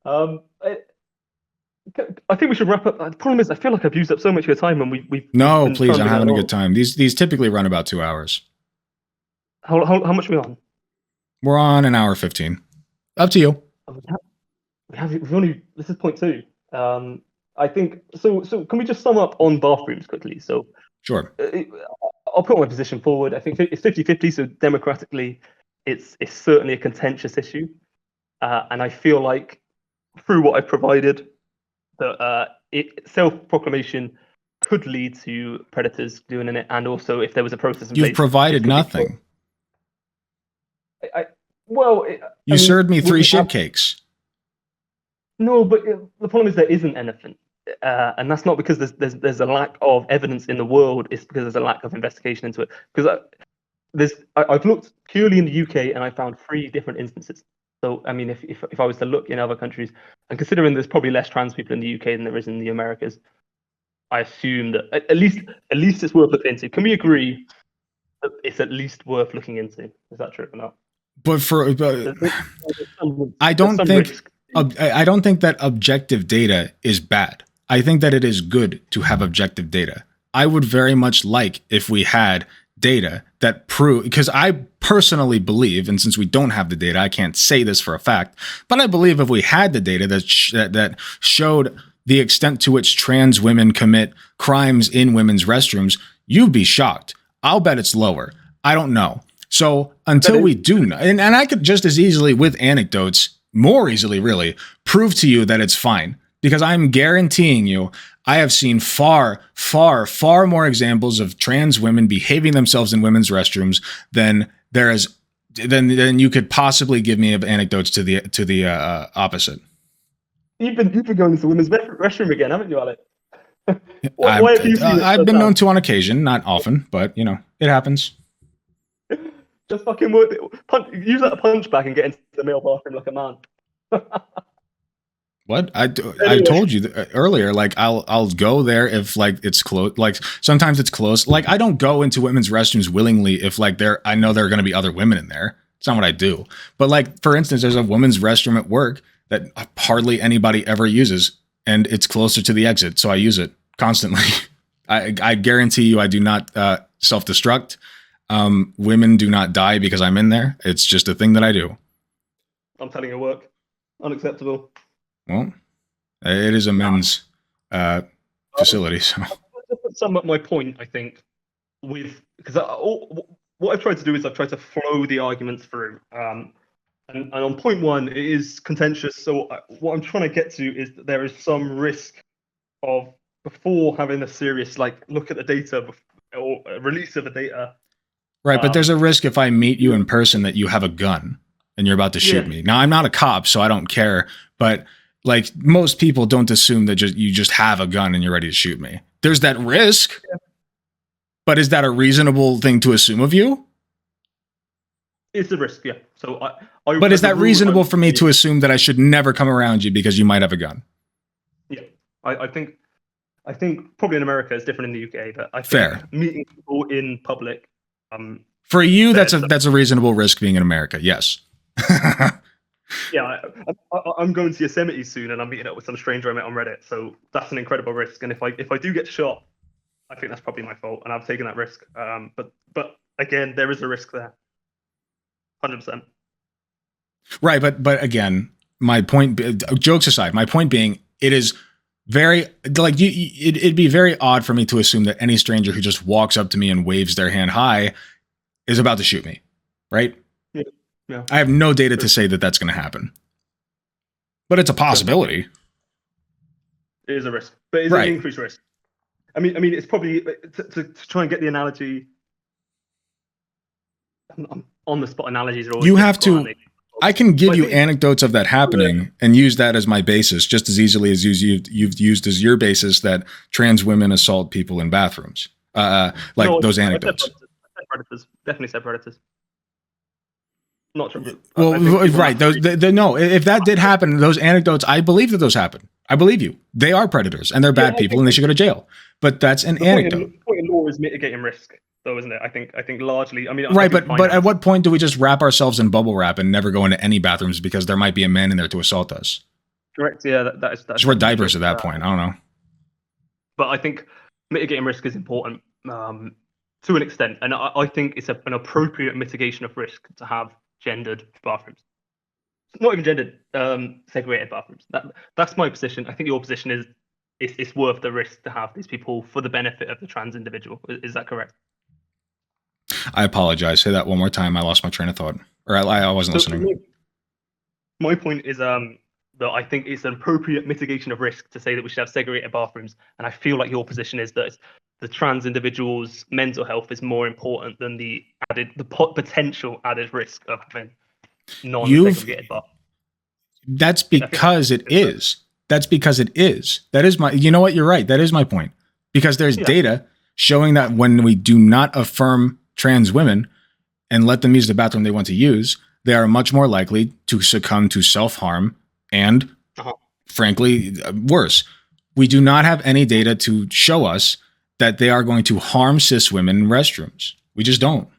I think we should wrap up. The problem is, I feel like I've used up so much of your time, and we. No, please, I'm having a good time. These typically run about 2 hours. How much are we on? We're on an hour 15. Up to you. We've only. This is point 2. I think so. Can we just sum up on bathrooms quickly? So Sure. I'll put my position forward. I think it's 50-50. So democratically, it's certainly a contentious issue, and I feel like through what I've provided, that self-proclamation could lead to predators doing it, and also if there was a process in place. You've provided nothing. You served me 3 shit cakes. No, but the problem is there isn't anything, and that's not because there's a lack of evidence in the world. It's because there's a lack of investigation into it. Because I've looked purely in the UK and I found 3 different instances. So I mean, if I was to look in other countries, and considering there's probably less trans people in the UK than there is in the Americas, I assume that at least it's worth looking into. Can we agree that it's at least worth looking into? Is that true or not? But I don't think that objective data is bad. I think that it is good to have objective data. I would very much like if we had data that prove, because I personally believe, and since we don't have the data, I can't say this for a fact, but I believe if we had the data that showed the extent to which trans women commit crimes in women's restrooms, you'd be shocked. I'll bet it's lower. I don't know. So until we do know, and I could just as easily with anecdotes, more easily really, prove to you that it's fine, because I'm guaranteeing you, I have seen far, far, far more examples of trans women behaving themselves in women's restrooms than you could possibly give me of anecdotes to the opposite. You've been going to the women's restroom again, haven't you, Alex? I've been known to on occasion, not often, but you know, it happens. Just fucking use that punch back and get into the male bathroom like a man. What? I told you earlier, like I'll go there if like it's close. Like sometimes it's close. Like I don't go into women's restrooms willingly if like I know there are going to be other women in there. It's not what I do. But like for instance, there's a women's restroom at work that hardly anybody ever uses, and it's closer to the exit, so I use it constantly. I guarantee you, I do not self-destruct. Women do not die because I'm in there. It's just a thing that I do. I'm telling you, work. Unacceptable. Well, it is a men's facility, so. To sum up my point, I think, because what I've tried to do is I've tried to flow the arguments through. And on point 1, it is contentious. So what I'm trying to get to is that there is some risk of, before having a serious look at the data or release of the data. Right, but there's a risk if I meet you in person that you have a gun and you're about to shoot me. Now, I'm not a cop, so I don't care, but like most people don't assume that you just have a gun and you're ready to shoot me. There's that risk, but is that a reasonable thing to assume of you? It's a risk, yeah. So but is that reasonable for me to assume that I should never come around you because you might have a gun? Yeah, I think probably in America it's different in the UK, but I think meeting people in public. For you, that's a reasonable risk being in America. Yes. Yeah, I'm going to Yosemite soon, and I'm meeting up with some stranger I met on Reddit. So that's an incredible risk. And if I do get shot, I think that's probably my fault, and I've taken that risk. But again, there is a risk there. 100%. Right, but again, my point. Jokes aside, my point being, it is very like it'd be very odd for me to assume that any stranger who just walks up to me and waves their hand high is about to shoot me, right? Yeah. I have no data to say that that's going to happen, but it's a possibility. It is a risk, but it's an increased risk. I mean, it's probably to try and get the analogy. On the spot analogies are always. You have to. I can give you anecdotes of that happening and use that as my basis just as easily as you've used as your basis that trans women assault people in bathrooms. Those anecdotes. Predators. Definitely said predators. Not true. Well, right. No, if that did happen, those anecdotes, I believe that those happen. I believe you. They are predators and they're bad people and they should go to jail. But that's an anecdote. The point in law is mitigating risk, though, isn't it? I think largely. I mean, right. But at what point do we just wrap ourselves in bubble wrap and never go into any bathrooms because there might be a man in there to assault us? Correct. Yeah, that's just wear diapers at that point. I don't know. But I think mitigating risk is important to an extent, and I think it's an appropriate mitigation of risk to have gendered bathrooms. Not even gendered, segregated bathrooms. That's my position. I think your position is it's worth the risk to have these people for the benefit of the trans individual. Is that correct? I apologize. Say that one more time. I lost my train of thought, or I wasn't listening. My point is that I think it's an appropriate mitigation of risk to say that we should have segregated bathrooms, and I feel like your position is that the trans individual's mental health is more important than the potential added risk of having non-segregated bathrooms. That's because it is. That's because it is. That is my. You know what? You're right. That is my point. Because there's data showing that when we do not affirm trans women and let them use the bathroom they want to use, they are much more likely to succumb to self-harm and, frankly, worse. We do not have any data to show us that they are going to harm cis women in restrooms. We just don't.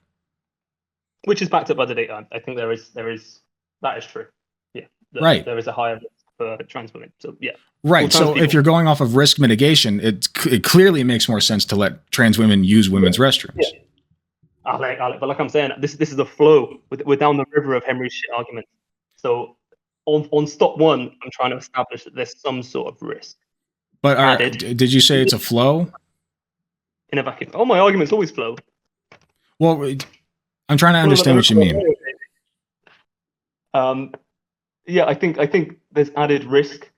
Which is backed up by the data. I think that is true. Yeah. Right. There is a higher risk for trans women. So yeah. Right. So if you're going off of risk mitigation, it clearly makes more sense to let trans women use women's restrooms. Yeah. Alec, but like I'm saying, this is a flow. We're down the river of Henry's shit argument. So on stop one, I'm trying to establish that there's some sort of risk. But did you say it's a flow? In a vacuum. Oh, my arguments always flow. Well, I'm trying to understand what you mean. Yeah, I think there's added risk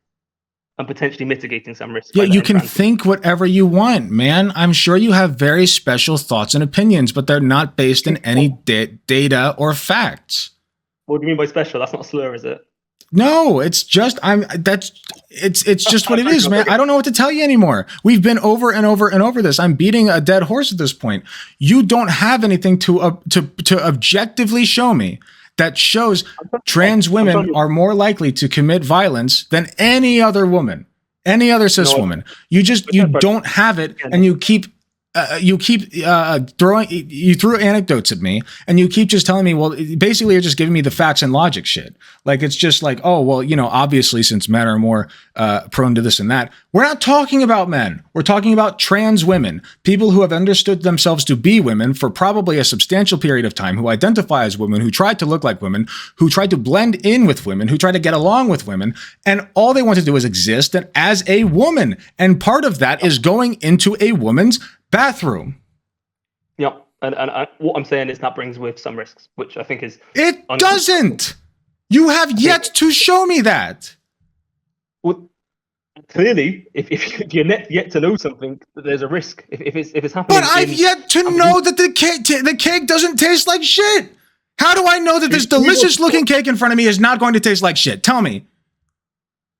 and potentially mitigating some risk. Yeah, you can think whatever you want, man. I'm sure you have very special thoughts and opinions, but they're not based in any data or facts. What do you mean by special? That's not a slur, is it? No, it's just it's just what it is, man. I don't know what to tell you anymore. We've been over and over and over this. I'm beating a dead horse at this point. You don't have anything to objectively show me that shows trans women are more likely to commit violence than any other woman, any other cis woman. You don't have it, and you keep threw anecdotes at me, and you keep just telling me, well, basically you're just giving me the facts and logic shit. Like, it's just like, oh, well, obviously since men are more prone to this and that. We're not talking about men. We're talking about trans women, people who have understood themselves to be women for probably a substantial period of time, who identify as women, who try to look like women, who try to blend in with women, who try to get along with women. And all they want to do is exist as a woman. And part of that is going into a woman's bathroom. Yep. And what I'm saying is that brings with some risks, which I think is... It doesn't! You have yet to show me that. Well, clearly, if you're yet to know something, there's a risk. If it's happening... But I've yet to know that the cake doesn't taste like shit! How do I know that this delicious-looking cake in front of me is not going to taste like shit? Tell me.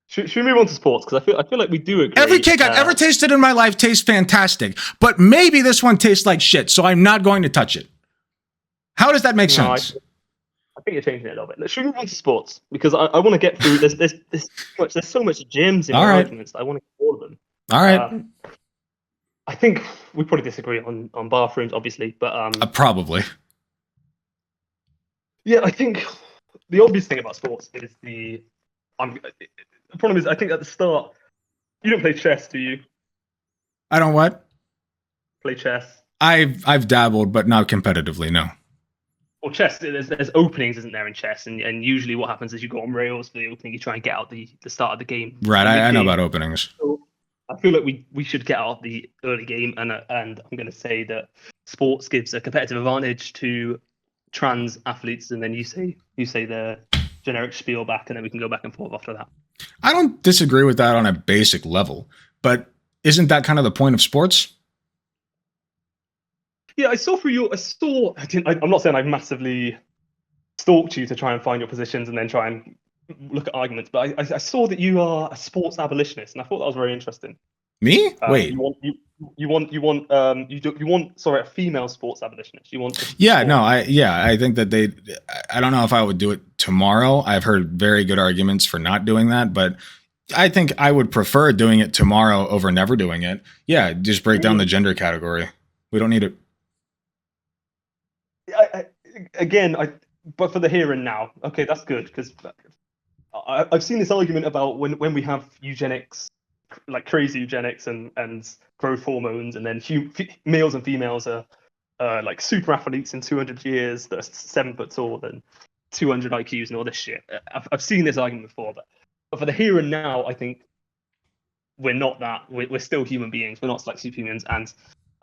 Should we move on to sports? Because I feel like we do agree. Every cake I've ever tasted in my life tastes fantastic, but maybe this one tastes like shit, so I'm not going to touch it. How does that make sense? I think you're changing it a little bit. Should we move on to sports? Because I want to get through. There's so much gems in my arguments. I want to get all of them. All right. I think we probably disagree on bathrooms, obviously, but probably. Yeah, I think the obvious thing about sports is the problem is, I think at the start, you don't play chess, do you? I don't what? Play chess. I've dabbled, but not competitively, no. Well, chess, there's openings, isn't there, in chess? And usually what happens is you go on rails for the opening, you try and get out the start of the game. Right, I know about openings. So I feel like we should get out of the early game, and I'm going to say that sports gives a competitive advantage to trans athletes, and then you say the generic spiel back, and then we can go back and forth after that. I don't disagree with that on a basic level, but isn't that kind of the point of sports? Yeah, I'm not saying I've massively stalked you to try and find your positions and then try and look at arguments, but I saw that you are a sports abolitionist, and I thought that was very interesting. Me? Wait. You want sorry, a female sports abolitionist. You want Yeah, no, I think that I don't know if I would do it tomorrow. I've heard very good arguments for not doing that, but I think I would prefer doing it tomorrow over never doing it. Yeah, just break down the gender category. We don't need it. But for the here and now, okay, that's good, because I've seen this argument about when we have eugenics, like crazy eugenics and growth hormones, and then males and females are like super athletes in 200 years that are 7 foot tall and 200 IQs and all this shit. I've seen this argument before, but for the here and now, I think we're not that. We're still human beings. We're not like superhumans, and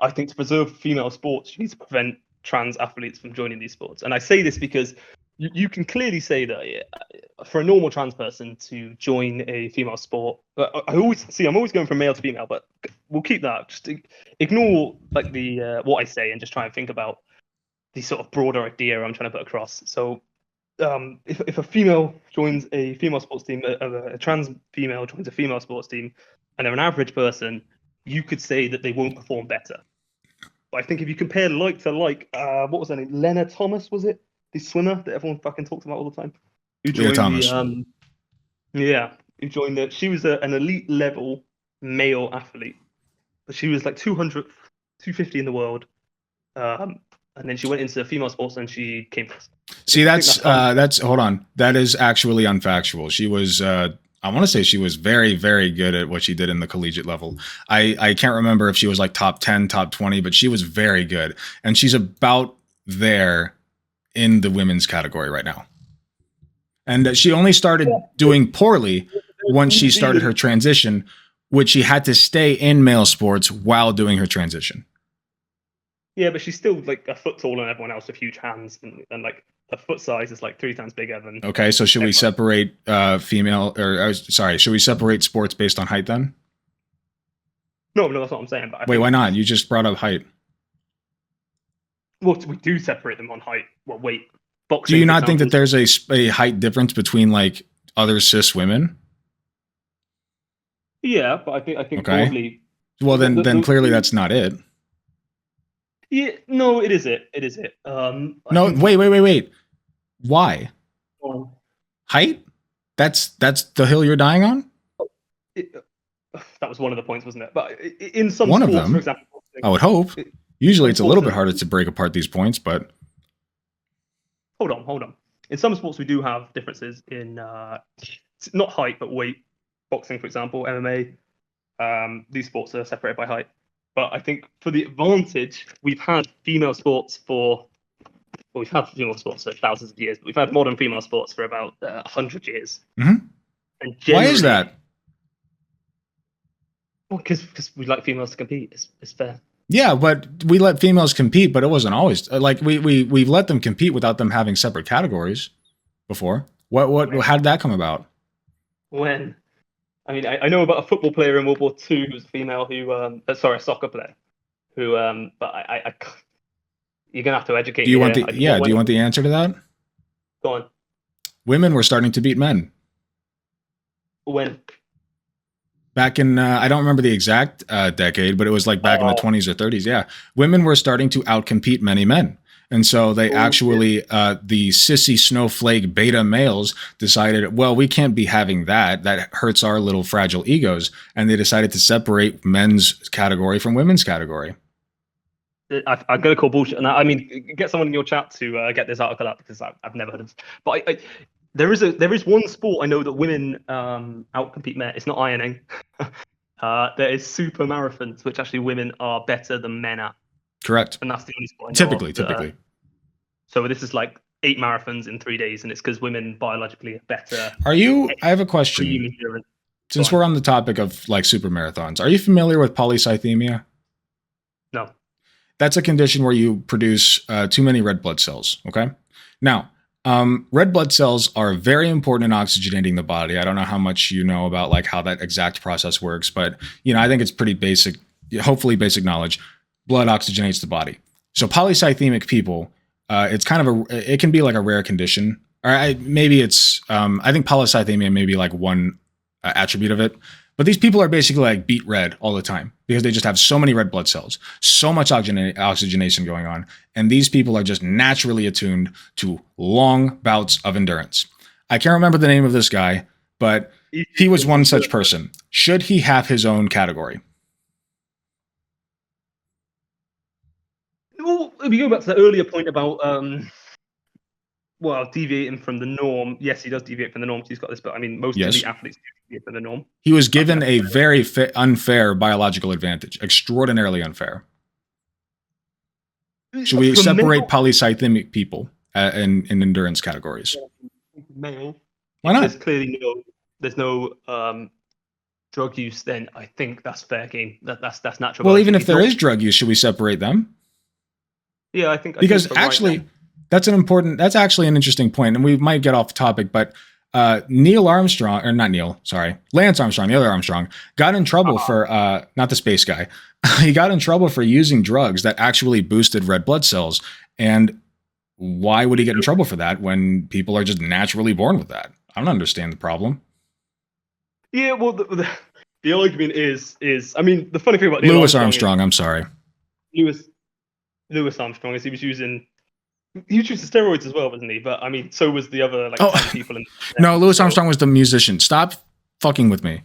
I think to preserve female sports, you need to prevent trans athletes from joining these sports. And I say this because you can clearly say that for a normal trans person to join a female sport, I'm always going from male to female, but we'll keep that. Just ignore like the what I say and just try and think about the sort of broader idea I'm trying to put across. So if a female joins a female sports team, a trans female joins a female sports team, and they're an average person, you could say that they won't perform better. But I think if you compare like to like, what was her name? Lena Thomas, was it? The swimmer that everyone fucking talks about all the time. Who joined Thomas. Who joined the? She was an elite level male athlete, but she was like 200, 250 in the world. And then she went into female sports and she came first. See, that's hold on. That is actually unfactual. She was I want to say she was very, very good at what she did in the collegiate level. I can't remember if she was like top 10, top 20, but she was very good. And she's about there in the women's category right now. And she only started doing poorly once she started her transition, which she had to stay in male sports while doing her transition. Yeah, but she's still like a foot taller than everyone else with huge hands, and like her foot size is like 3 times bigger than. Okay, so should we separate should we separate sports based on height then? No, that's what I'm saying. But why not? You just brought up height. Well, we do separate them on height. Well, weight. Boxing, do you not think that there's a height difference between like other cis women? Yeah, but I think okay. Broadly. Well, then clearly that's not it. Yeah, no, it is it. It is it. No, wait. Why? Height? That's the hill you're dying on? That was one of the points, wasn't it? But in some one sports, of them, for example, I would hope. Usually it's a little bit harder to break apart these points, but hold on. In some sports, we do have differences in not height, but weight. Boxing, for example, MMA. These sports are separated by height. But I think for the advantage, we've had female sports for thousands of years, but we've had modern female sports for about 100 years. Mm-hmm. And why is that? Well, because we like females to compete. It's fair. Yeah, but we let females compete, but it wasn't always like we've let them compete without them having separate categories before. How did that come about? When? I mean, I know about a football player in World War II who's a female who, a soccer player who, but I you're gonna have to educate. Do you want do you want the answer to that? Go on. Women were starting to beat men. When? Back in, I don't remember the exact decade, but it was like back in the 20s or 30s. Yeah. Women were starting to outcompete many men. And so they the sissy snowflake beta males decided, well, we can't be having that. That hurts our little fragile egos. And they decided to separate men's category from women's category. I'm going to call bullshit on that. I mean, get someone in your chat to get this article up, because I've never heard of it. But there is one sport I know that women outcompete men. It's not ironing. There is super marathons, which actually women are better than men at. Correct. And that's the only sport I know typically. So this is like 8 marathons in 3 days, and it's because women biologically are better. I have a question. Since we're on the topic of like super marathons, are you familiar with polycythemia? No. That's a condition where you produce too many red blood cells. Okay. Now, red blood cells are very important in oxygenating the body. I don't know how much you know about like how that exact process works, but I think it's pretty basic, hopefully basic knowledge. Blood oxygenates the body. So polycythemic people, it's kind of it can be like a rare condition. Or maybe it's, I think polycythemia may be like one attribute of it, But these people are basically like beet red all the time because they just have so many red blood cells, so much oxygenation going on. And these people are just naturally attuned to long bouts of endurance. I can't remember the name of this guy, but he was one such person. Should he have his own category? Well, if you go back to the earlier point about deviating from the norm, yes, he does deviate from the norm. He's got this, but I mean, most elite athletes deviate from the norm. He was given a very unfair biological advantage, extraordinarily unfair. Should we separate polycythemic people in endurance categories? Male. Why not? There's clearly there's no drug use. Then I think that's fair game. That's natural. Well, even if there is drug use, should we separate them? Yeah, I think because actually, that's actually an interesting point, and we might get off topic, but Lance Armstrong, the other Armstrong, got in trouble for not the space guy. He got in trouble for using drugs that actually boosted red blood cells. And why would he get in trouble for that when people are just naturally born with that? I don't understand the problem. Yeah, well, the argument is I mean, the funny thing about Louis Armstrong, I'm sorry. Louis Armstrong is he was using steroids as well, wasn't he? But I mean, so was the other people. No, Louis Armstrong was the musician. Stop fucking with me.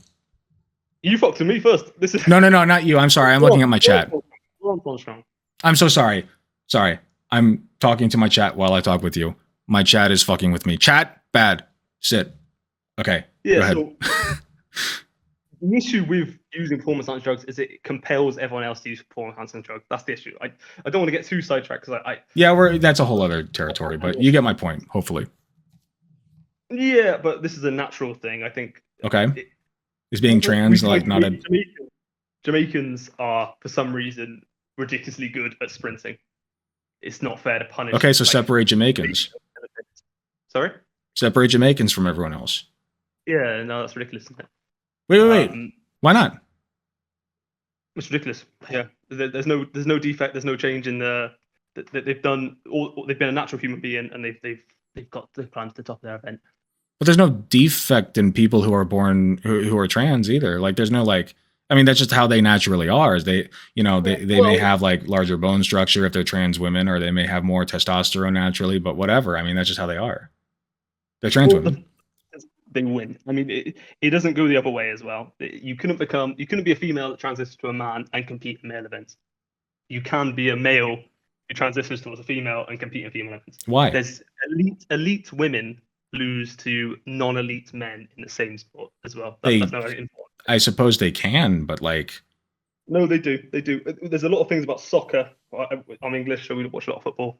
You fucked with me first. This is no, not you. I'm sorry. I'm looking at my chat. I'm so sorry. Sorry. I'm talking to my chat while I talk with you. My chat is fucking with me. Chat, bad. Sit. Okay. Yeah. Go ahead. So, the issue with using performance-enhancing drugs is it compels everyone else to use performance-enhancing drugs. That's the issue. I don't want to get too sidetracked because that's a whole other territory, but you get my point, hopefully. Yeah, but this is a natural thing, I think. Okay. Is being trans not a... Jamaicans are, for some reason, ridiculously good at sprinting. It's not fair to punish... Okay, so separate Jamaicans. Sorry? Separate Jamaicans from everyone else. Yeah, no, that's ridiculous, isn't it? Wait. Why not? It's ridiculous. Yeah, there's no defect. There's no change in the that they've done. They've been a natural human being, and they've climbed to the top of their event. But there's no defect in people who are born who are trans either. Like there's no I mean, that's just how they naturally are. Is they may have like larger bone structure if they're trans women, or they may have more testosterone naturally. But whatever. I mean, that's just how they are. They're trans women. They win. I mean, it doesn't go the other way as well. You couldn't be a female that transitions to a man and compete in male events. You can be a male who transitions towards a female and compete in female events. Why? There's elite women lose to non-elite men in the same sport as well. That's not very important. I suppose they can, but no, they do. They do. There's a lot of things about soccer. I'm English, so we watch a lot of football.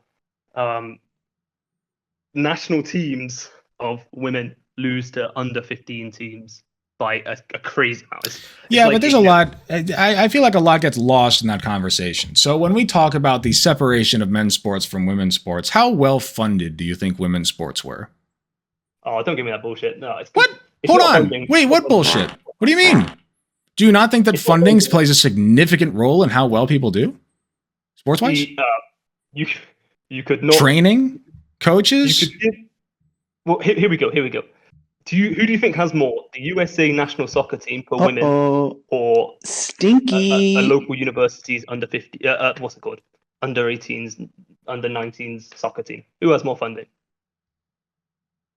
National teams of women lose to under 15 teams by a crazy amount. But there's a lot. I feel like a lot gets lost in that conversation. So when we talk about the separation of men's sports from women's sports, how well funded do you think women's sports were? Oh, don't give me that bullshit. No. What? Hold on. Funding. Wait, what bullshit? What do you mean? Do you not think that funding plays a significant role in how well people do? Sports-wise? You could not... Training? Coaches? Well, here we go. Who do you think has more, the USA national soccer team for women, or stinky a local university's under 50? What's it called? Under 18s, under 19s soccer team. Who has more funding?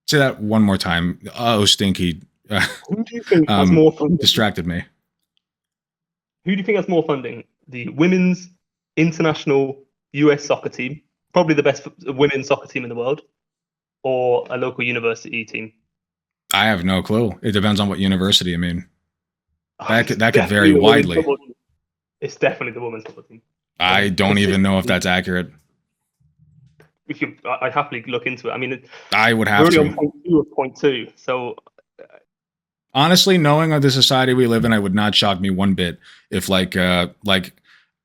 Say that one more time. Oh, stinky. Who do you think has more funding? Distracted me. Who do you think has more funding? The women's international US soccer team, probably the best women's soccer team in the world, or a local university team? I have no clue. It depends on what university. I mean, that could vary widely. It's definitely the women's football team. I don't even know if that's accurate. I'd happily look into it. I mean, I would have to. We're only on point 2. So, honestly, knowing the society we live in, it would not shock me one bit if, like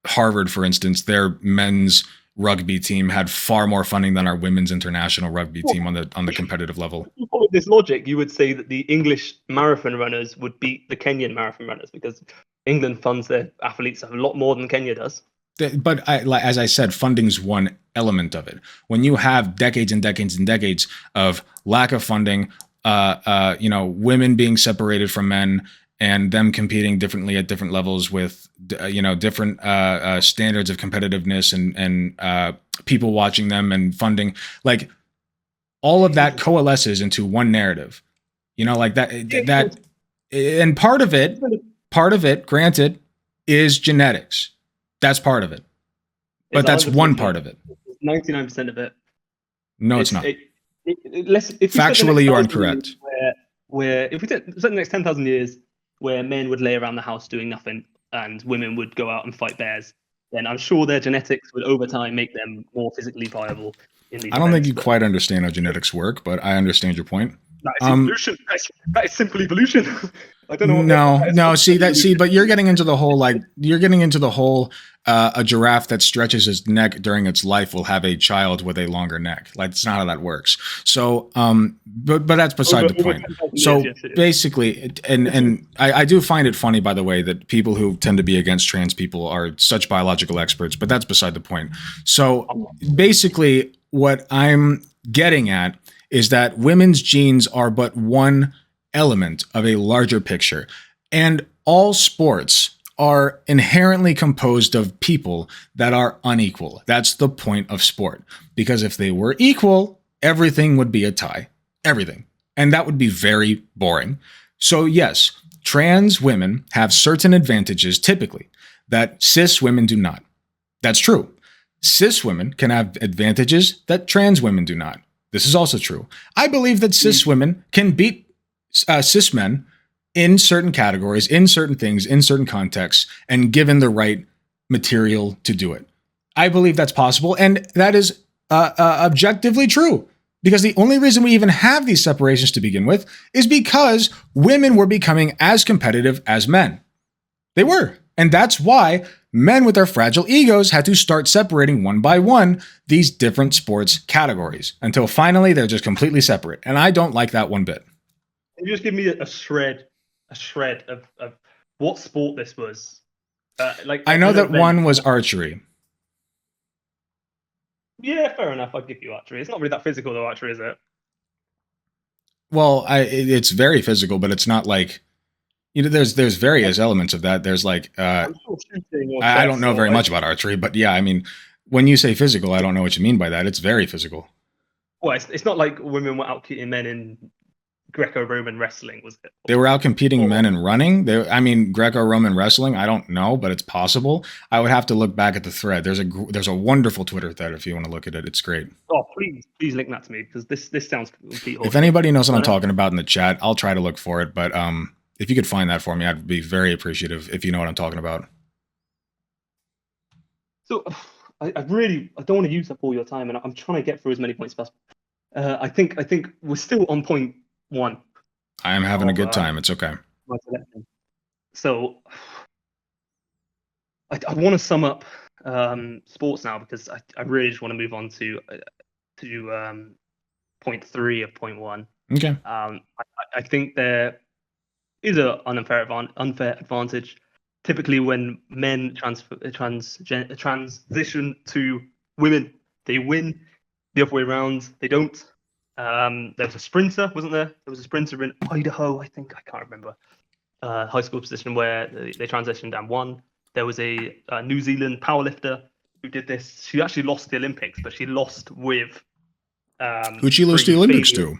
Harvard, for instance, their men's rugby team had far more funding than our women's international rugby team on the competitive level. If you follow this logic, you would say that the English marathon runners would beat the Kenyan marathon runners because England funds their athletes a lot more than Kenya does. But as I said, funding's one element of it. When you have decades and decades and decades of lack of funding, women being separated from men, and them competing differently at different levels with different standards of competitiveness and people watching them and funding, like all of that coalesces into one narrative, like that. And part of it, granted, is genetics. That's part of it. But that's one part of it. 99% of it. No, it's not. Factually, you are incorrect. Where if we took the next 10,000 years where men would lay around the house doing nothing and women would go out and fight bears, then I'm sure their genetics would over time make them more physically viable in these I don't think events, you quite understand how genetics work, but I understand your point. That is evolution. That is simple evolution. I don't know. But you're getting into the whole a giraffe that stretches its neck during its life will have a child with a longer neck. Like, it's not how that works. So, but that's beside the point. So basically, and I do find it funny, by the way, that people who tend to be against trans people are such biological experts, but that's beside the point. So basically, what I'm getting at is that women's genes are but one element of a larger picture. And all sports are inherently composed of people that are unequal. That's the point of sport. Because if they were equal, everything would be a tie. Everything. And that would be very boring. So yes, trans women have certain advantages typically that cis women do not. That's true. Cis women can have advantages that trans women do not. This is also true. I believe that cis women can beat cis men in certain categories, in certain things, in certain contexts, and given the right material to do it. I believe that's possible, and that is objectively true. Because the only reason we even have these separations to begin with is because women were becoming as competitive as men. They were. And that's why men with their fragile egos had to start separating one by one these different sports categories until finally they're just completely separate. And I don't like that one bit. Can you just give me a shred of what sport this was? I know that one was archery. Yeah, fair enough. I'd give you archery. It's not really that physical though, archery, is it? Well, it's very physical, but it's not like, there's various elements of that. There's like, I don't know very much about archery, but yeah, I mean, when you say physical, I don't know what you mean by that. It's very physical. Well, it's not like women were out competing men in Greco-Roman wrestling, was it? They were out competing men in running. Greco-Roman wrestling, I don't know, but it's possible. I would have to look back at the thread. There's a wonderful Twitter thread if you want to look at it. It's great. Oh, please link that to me, because this sounds complete. If anybody knows what I'm talking about in the chat, I'll try to look for it. But if you could find that for me, I'd be very appreciative if you know what I'm talking about. So I don't want to use up all your time, and I'm trying to get through as many points as possible. I think we're still on point one. I am having a good time. It's okay. So I want to sum up sports now, because I really just want to move on to point 3 of point 1. Okay. I think there is an unfair advantage. Typically, when men transition to women, they win. The other way around, they don't. There was a sprinter, wasn't there? There was a sprinter in Idaho, I think. I can't remember. High school position where they transitioned and won. There was a New Zealand powerlifter who did this. She actually lost the Olympics, but she lost with. Who'd she lose the Olympics to?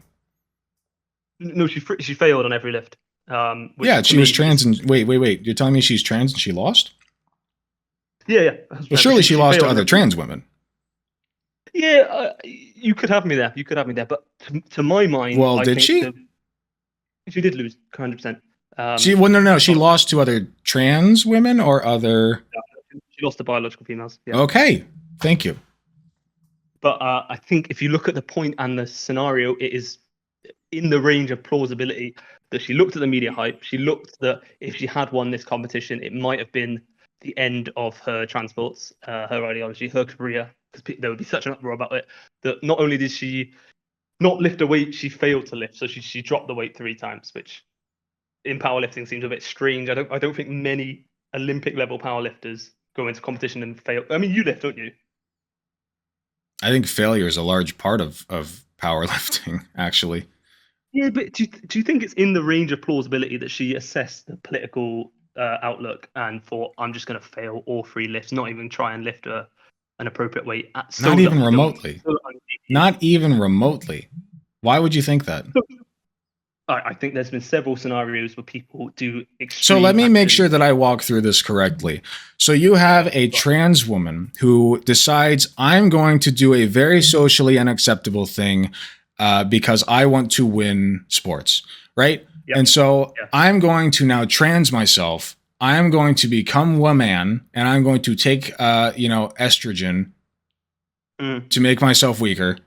No, she failed on every lift. Yeah, she was trans and wait. You're telling me she's trans and she lost? Yeah. Well, surely she lost to other trans women. Yeah, you could have me there. But to my mind, well, did she? She did lose 100%. No. She lost to other trans women or other. She lost to biological females. Yeah. Okay, thank you. But I think if you look at the point and the scenario, it is in the range of plausibility that she looked at the media hype. She looked that if she had won this competition, it might have been the end of her transports, her ideology, her career, because there would be such an uproar about it. That not only did she not lift a weight, she failed to lift, so she dropped the weight 3 times, which in powerlifting seems a bit strange. I don't think many Olympic level powerlifters go into competition and fail. I mean, you lift, don't you? I think failure is a large part of powerlifting, actually. Yeah, but do you think it's in the range of plausibility that she assessed the political outlook and thought, I'm just going to fail all 3 lifts, not even try and lift an appropriate weight? Not even remotely. Not even remotely. Why would you think that? I think there's been several scenarios where people do extreme. So let me make actions. sure that I walk through this correctly. So you have a trans woman who decides, I'm going to do a very socially unacceptable thing because I want to win sports, right? Yep. And so Yeah. I'm going to now trans myself. I'm going to become a man, and I'm going to take, estrogen to make myself weaker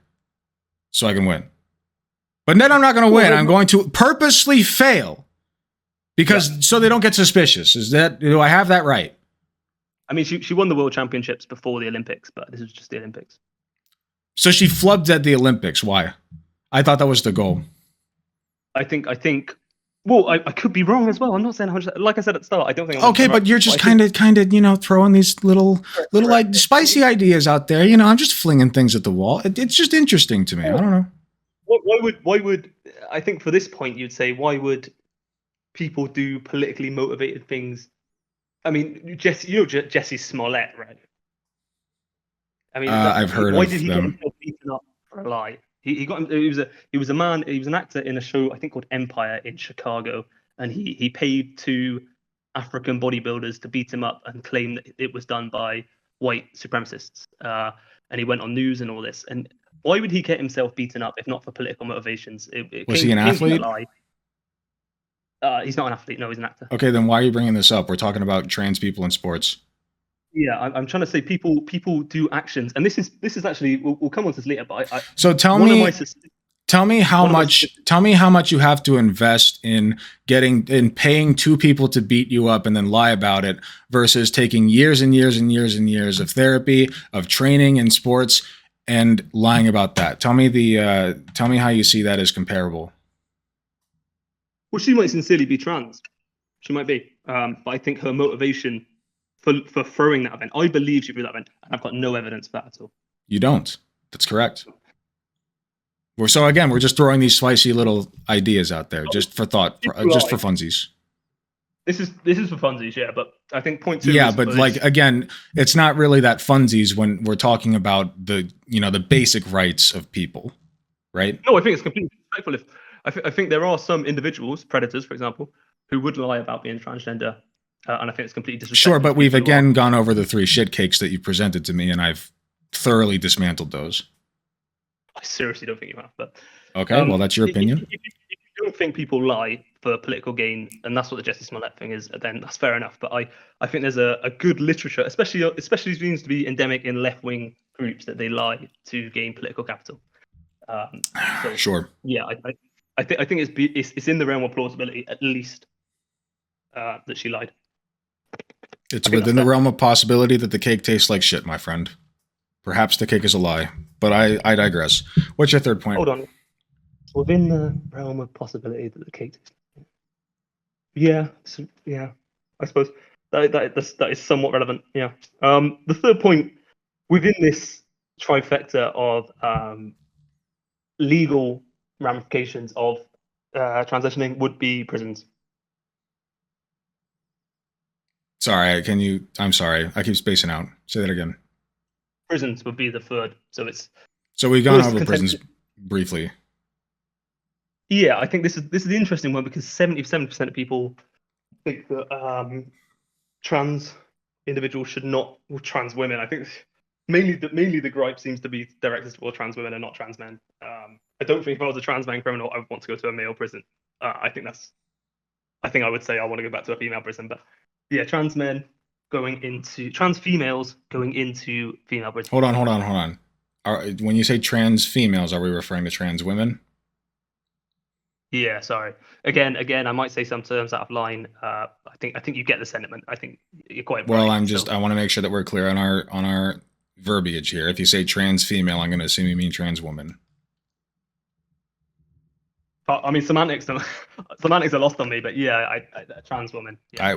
so I can win. But then I'm not going to win. I'm going to purposely fail because so they don't get suspicious. Do I have that right? I mean, she won the world championships before the Olympics, but this was just the Olympics. So she flubbed at the Olympics. Why? I thought that was the goal. I think. Well, I could be wrong as well. I'm not saying 100%. Like I said at the start, I don't think. Okay, but you're just kind of, throwing these little like spicy ideas out there. I'm just flinging things at the wall. It's just interesting to me. I don't know. Why would I think for this point you'd say why would people do politically motivated things? I mean, Jesse Smollett, right? I mean, I've heard why of did he them. get himself beaten up for a lie? He was an actor in a show I think called Empire in Chicago, and he paid 2 African bodybuilders to beat him up and claim that it was done by white supremacists. And he went on news and all this. And why would he get himself beaten up if not for political motivations? Was he an athlete? He's not an athlete. No, he's an actor. Okay, then why are you bringing this up? We're talking about trans people in sports. Yeah, I'm trying to say people do actions, and this is actually we'll come on to this later. But so tell me how much you have to invest in paying 2 people to beat you up and then lie about it versus taking years and years and years and years of therapy, of training in sports, and lying about that. Tell me how you see that as comparable. Well, she might sincerely be trans. She might be, but I think her motivation for throwing that event, I believe she threw that event, and I've got no evidence for that at all. You don't. That's correct. We're just throwing these spicy little ideas out there, just for thought, just for funsies. This is for funsies, yeah. But I think point 2. Yeah, but again, it's not really that funsies when we're talking about the basic rights of people, right? No, I think it's completely disrespectful. I think there are some individuals, predators, for example, who would lie about being transgender, and I think it's completely disrespectful. Sure, but we've again gone over the 3 shit cakes that you presented to me, and I've thoroughly dismantled those. I seriously don't think you have. But okay, well, that's your opinion. If you don't think people lie for political gain, and that's what the Jesse Smollett thing is, then that's fair enough. But I think there's a good literature, especially seems to be endemic in left-wing groups, that they lie to gain political capital. Sure. Yeah, I think it's in the realm of plausibility, at least, that she lied. It's within the realm of possibility that the cake tastes like shit, my friend. Perhaps the cake is a lie, but I digress. What's your third point? Hold on. It's within the realm of possibility that the cake tastes like shit. Yeah. I suppose that is somewhat relevant. Yeah. The third point within this trifecta of legal ramifications of transitioning would be prisons. Sorry, I'm sorry. I keep spacing out. Say that again. Prisons would be the third. So we've gone over prisons briefly. Yeah, I think this is the interesting one because 77% of people think that trans individuals should not, or trans women. I think mainly the gripe seems to be directed toward trans women and not trans men. I don't think if I was a trans man criminal, I would want to go to a male prison. I think I would say I want to go back to a female prison. But yeah, trans females going into female prison. Hold on. When you say trans females, are we referring to trans women? Yeah, sorry. Again, I might say some terms out of line. I think you get the sentiment. I think you're quite well. Right, I want to make sure that we're clear on our verbiage here. If you say trans female, I'm going to assume you mean trans woman. I mean, semantics are lost on me, but yeah, trans woman. Yeah.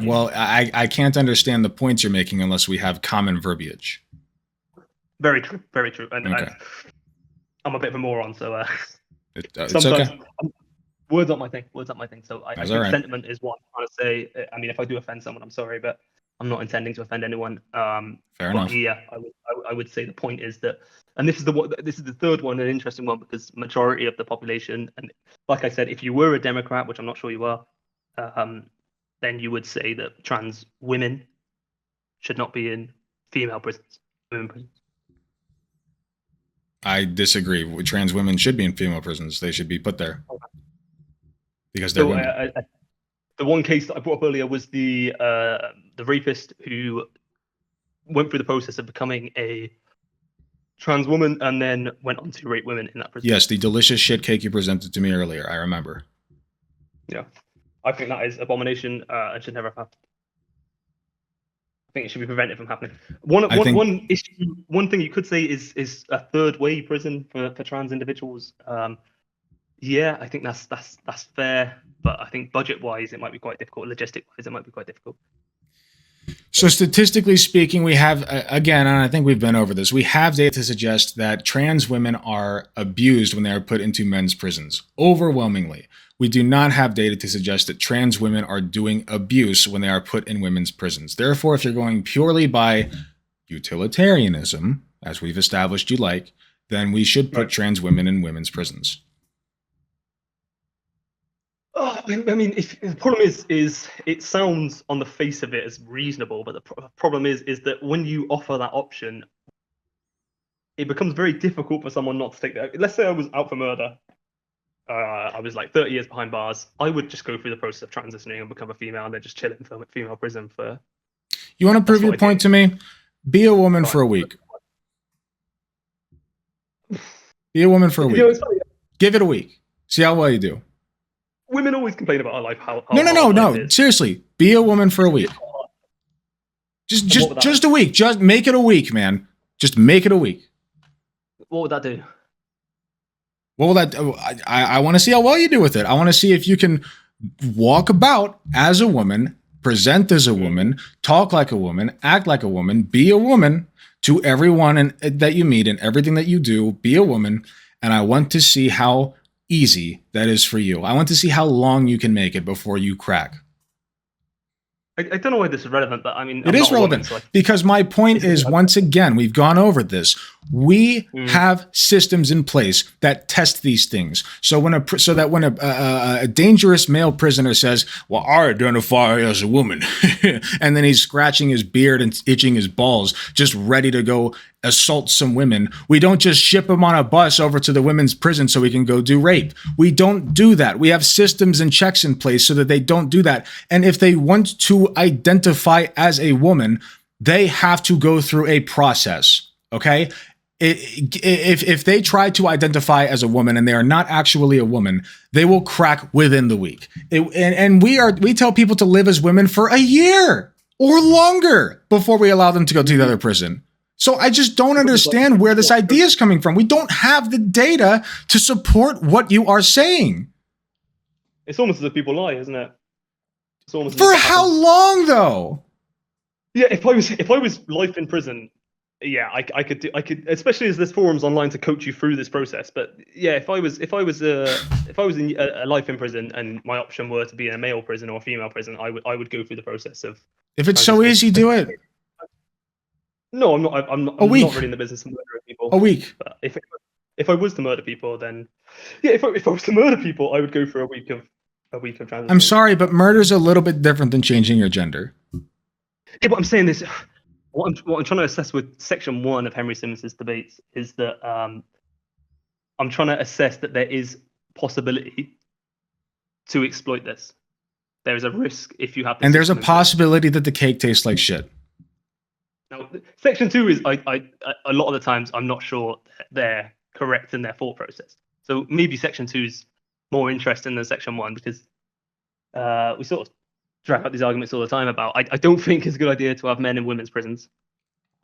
I can't understand the points you're making unless we have common verbiage. Very true. And okay. I'm a bit of a moron, so it's okay. Words aren't my thing. So I That's think all right. sentiment is what I'm trying to say. I mean, if I do offend someone, I'm sorry, but I'm not intending to offend anyone. Fair But enough. yeah, I would say the point is that, and this is the third one, an interesting one, because majority of the population, and like I said, if you were a Democrat, which I'm not sure you are, then you would say that trans women should not be in female prisons, women prisons. I disagree. Trans women should be in female prisons. They should be put there because they're women. The one case that I brought up earlier was the rapist who went through the process of becoming a trans woman and then went on to rape women in that prison. Yes, the delicious shit cake you presented to me earlier. I remember. Yeah, I think that is abomination and should never have happened. I think it should be prevented from happening. One thing you could say is a third way prison for trans individuals. Yeah, I think that's fair, but I think budget wise it might be quite difficult. Logistic wise, it might be quite difficult. So statistically speaking, we have, again, and I think we've been over this, we have data to suggest that trans women are abused when they are put into men's prisons. Overwhelmingly. We do not have data to suggest that trans women are doing abuse when they are put in women's prisons. Therefore, if you're going purely by utilitarianism, as we've established you like, then we should put trans women in women's prisons. Oh, I mean, the problem is it sounds on the face of it as reasonable, but the problem is that when you offer that option, it becomes very difficult for someone not to take that. Let's say I was out for murder. I was like 30 years behind bars. I would just go through the process of transitioning and become a female and then just chill in female prison for. You want to prove your point to me? Be a woman for a week. Be a woman for a week. Give it a week. See how well you do. Women always complain about our life. No. Seriously, be a woman for a week. Just a week. Just make it a week, man. Just make it a week. What would that do? What will that do? I want to see how well you do with it. I want to see if you can walk about as a woman, present as a woman, talk like a woman, act like a woman, be a woman to everyone that you meet and everything that you do. Be a woman, and I want to see how easy that is for you. I want to see how long you can make it before you crack. I don't know why this is relevant, but I mean, it is relevant because my point is, once again, we've gone over this. We have systems in place that test these things. So when a dangerous male prisoner says, "Well, I identify as a woman," and then he's scratching his beard and itching his balls, just ready to go assault some women, we don't just ship him on a bus over to the women's prison so he can go do rape. We don't do that. We have systems and checks in place so that they don't do that. And if they want to identify as a woman, they have to go through a process. Okay? If they try to identify as a woman and they are not actually a woman, they will crack within the week. And we tell people to live as women for a year or longer before we allow them to go to the other prison. So I just don't understand where this idea is coming from. We don't have the data to support what you are saying. It's almost as if people lie, isn't it? It's almost for how long, though? Yeah, if I was life in prison, yeah, I could, especially as there's forums online to coach you through this process. But yeah, if I was in a life in prison and my option were to be in a male prison or a female prison, I would go through the process of. If it's so easy, do it. No, I'm not. I'm not really in the business of murdering people. A week. But if I was to murder people, then yeah, if I was to murder people, I would go for a week of transition. I'm sorry, but murder's a little bit different than changing your gender. Yeah, but I'm saying this. What I'm trying to assess with section 1 of Henry Simmons's debates is that I'm trying to assess that there is possibility to exploit this. There is a risk if you have. And there's a possibility that the cake tastes like shit. Now, section 2 is I a lot of the times I'm not sure they're correct in their thought process. So maybe section 2 is more interesting than section 1 because we sort of drag out these arguments all the time about. I don't think it's a good idea to have men in women's prisons.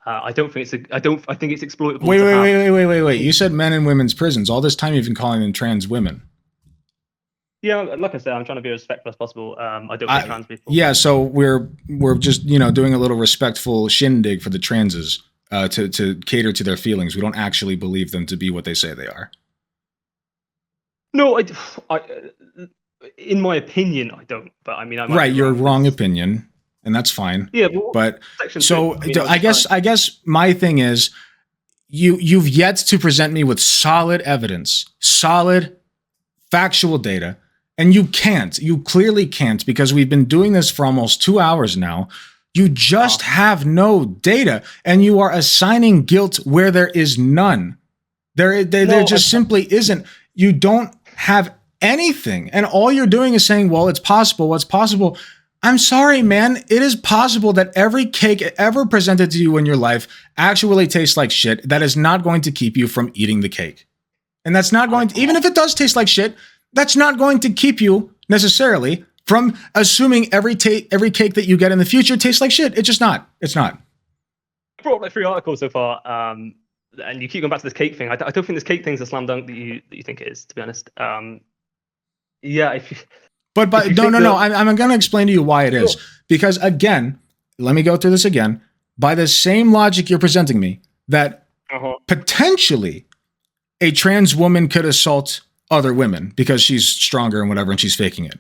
I think it's exploitable. Wait. You said men in women's prisons. All this time you've been calling them trans women. Yeah, like I said, I'm trying to be as respectful as possible. I don't hate trans people. Yeah, so we're just doing a little respectful shindig for the transes to cater to their feelings. We don't actually believe them to be what they say they are. No, in my opinion, I don't. But I mean, I might Right, be your wrong. wrong opinion, and that's fine. Yeah, But section so 2, I mean, I guess my thing is you've yet to present me with solid evidence, solid factual data, and you can't. You clearly can't because we've been doing this for almost 2 hours now. You just have no data, and you are assigning guilt where there is none. There just simply isn't. You don't have anything, and all you're doing is saying, "Well, it's possible. What's possible?" I'm sorry, man. It is possible that every cake ever presented to you in your life actually tastes like shit. That is not going to keep you from eating the cake. And that's not going to, even if it does taste like shit, that's not going to keep you necessarily from assuming every cake that you get in the future tastes like shit. It's just not. It's not. I brought up like 3 articles so far, and you keep going back to this cake thing. I don't think this cake thing's a slam dunk that you think it is, to be honest. Yeah, if you, But no. I'm going to explain to you why it is. Because again, let me go through this again. By the same logic you're presenting me, that potentially a trans woman could assault other women because she's stronger and whatever, and she's faking it.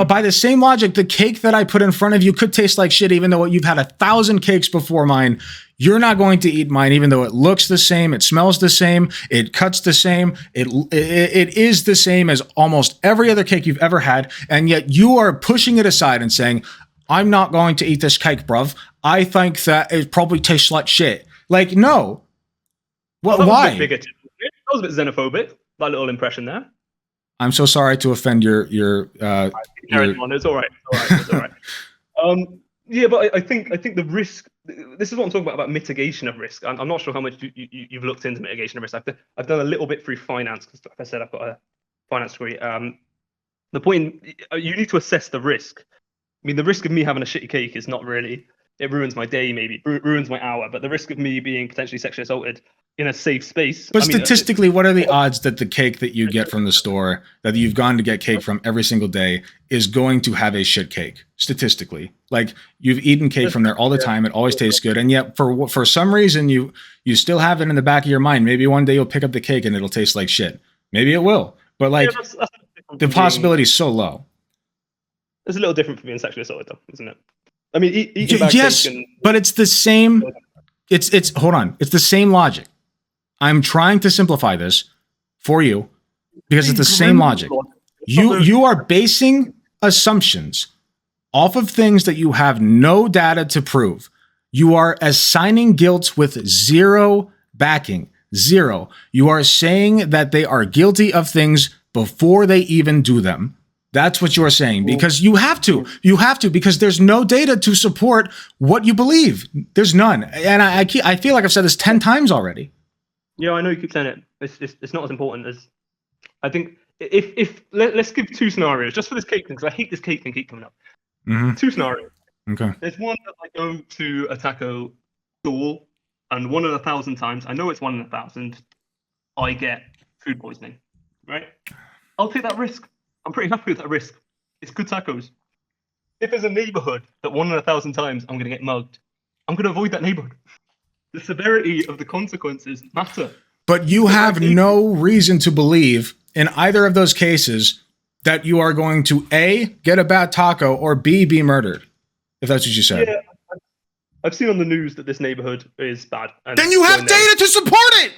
By the same logic, the cake that I put in front of you could taste like shit, even though you've had 1,000 cakes before mine. You're not going to eat mine, even though it looks the same, it smells the same, it cuts the same, it is the same as almost every other cake you've ever had, and yet you are pushing it aside and saying, "I'm not going to eat this cake, bruv. I think that it probably tastes like shit." Like, no. What? Why? That was a bit xenophobic. That little impression there. I'm so sorry to offend your It's all right. It's all right. Yeah, but I think the risk. This is what I'm talking about mitigation of risk. I'm not sure how much you've looked into mitigation of risk. I've done a little bit through finance because, like I said, I've got a finance degree. The point, you need to assess the risk. I mean, the risk of me having a shitty cake is not really. It ruins my day, maybe ruins my hour. But the risk of me being potentially sexually assaulted in a safe space. But statistically, what are the odds that the cake that you get from the store, that you've gone to get cake from every single day, is going to have a shit cake? Statistically, like, you've eaten cake from there all the time, it always tastes good, and yet for some reason you still have it in the back of your mind. Maybe one day you'll pick up the cake and it'll taste like shit. Maybe it will, but like, that's the possibility is so low. It's a little different from being sexually assaulted, though, isn't it? I mean, eating bad yes, cake but it's the same. It's hold on. It's the same logic. I'm trying to simplify this for you because it's the same logic. You are basing assumptions off of things that you have no data to prove. You are assigning guilt with zero backing. Zero. You are saying that they are guilty of things before they even do them. That's what you're saying, because you have to. You have to, because there's no data to support what you believe. There's none. And I feel like I've said this 10 times already. Yeah, I know you keep saying it. It's not as important as I think. If let's give 2 scenarios just for this cake thing, because I hate this cake thing keep coming up. 2 scenarios. Okay. There's one that I go to a taco stall, and 1 in 1,000 times, I know it's 1 in 1,000, I get food poisoning. Right? I'll take that risk. I'm pretty happy with that risk. It's good tacos. If there's a neighborhood that 1 in 1,000 times I'm going to get mugged, I'm going to avoid that neighborhood. The severity of the consequences matter. But you have no reason to believe in either of those cases that you are going to A, get a bad taco, or B, be murdered, if that's what you said. Yeah, I've seen on the news that this neighborhood is bad. Then you have data to support it.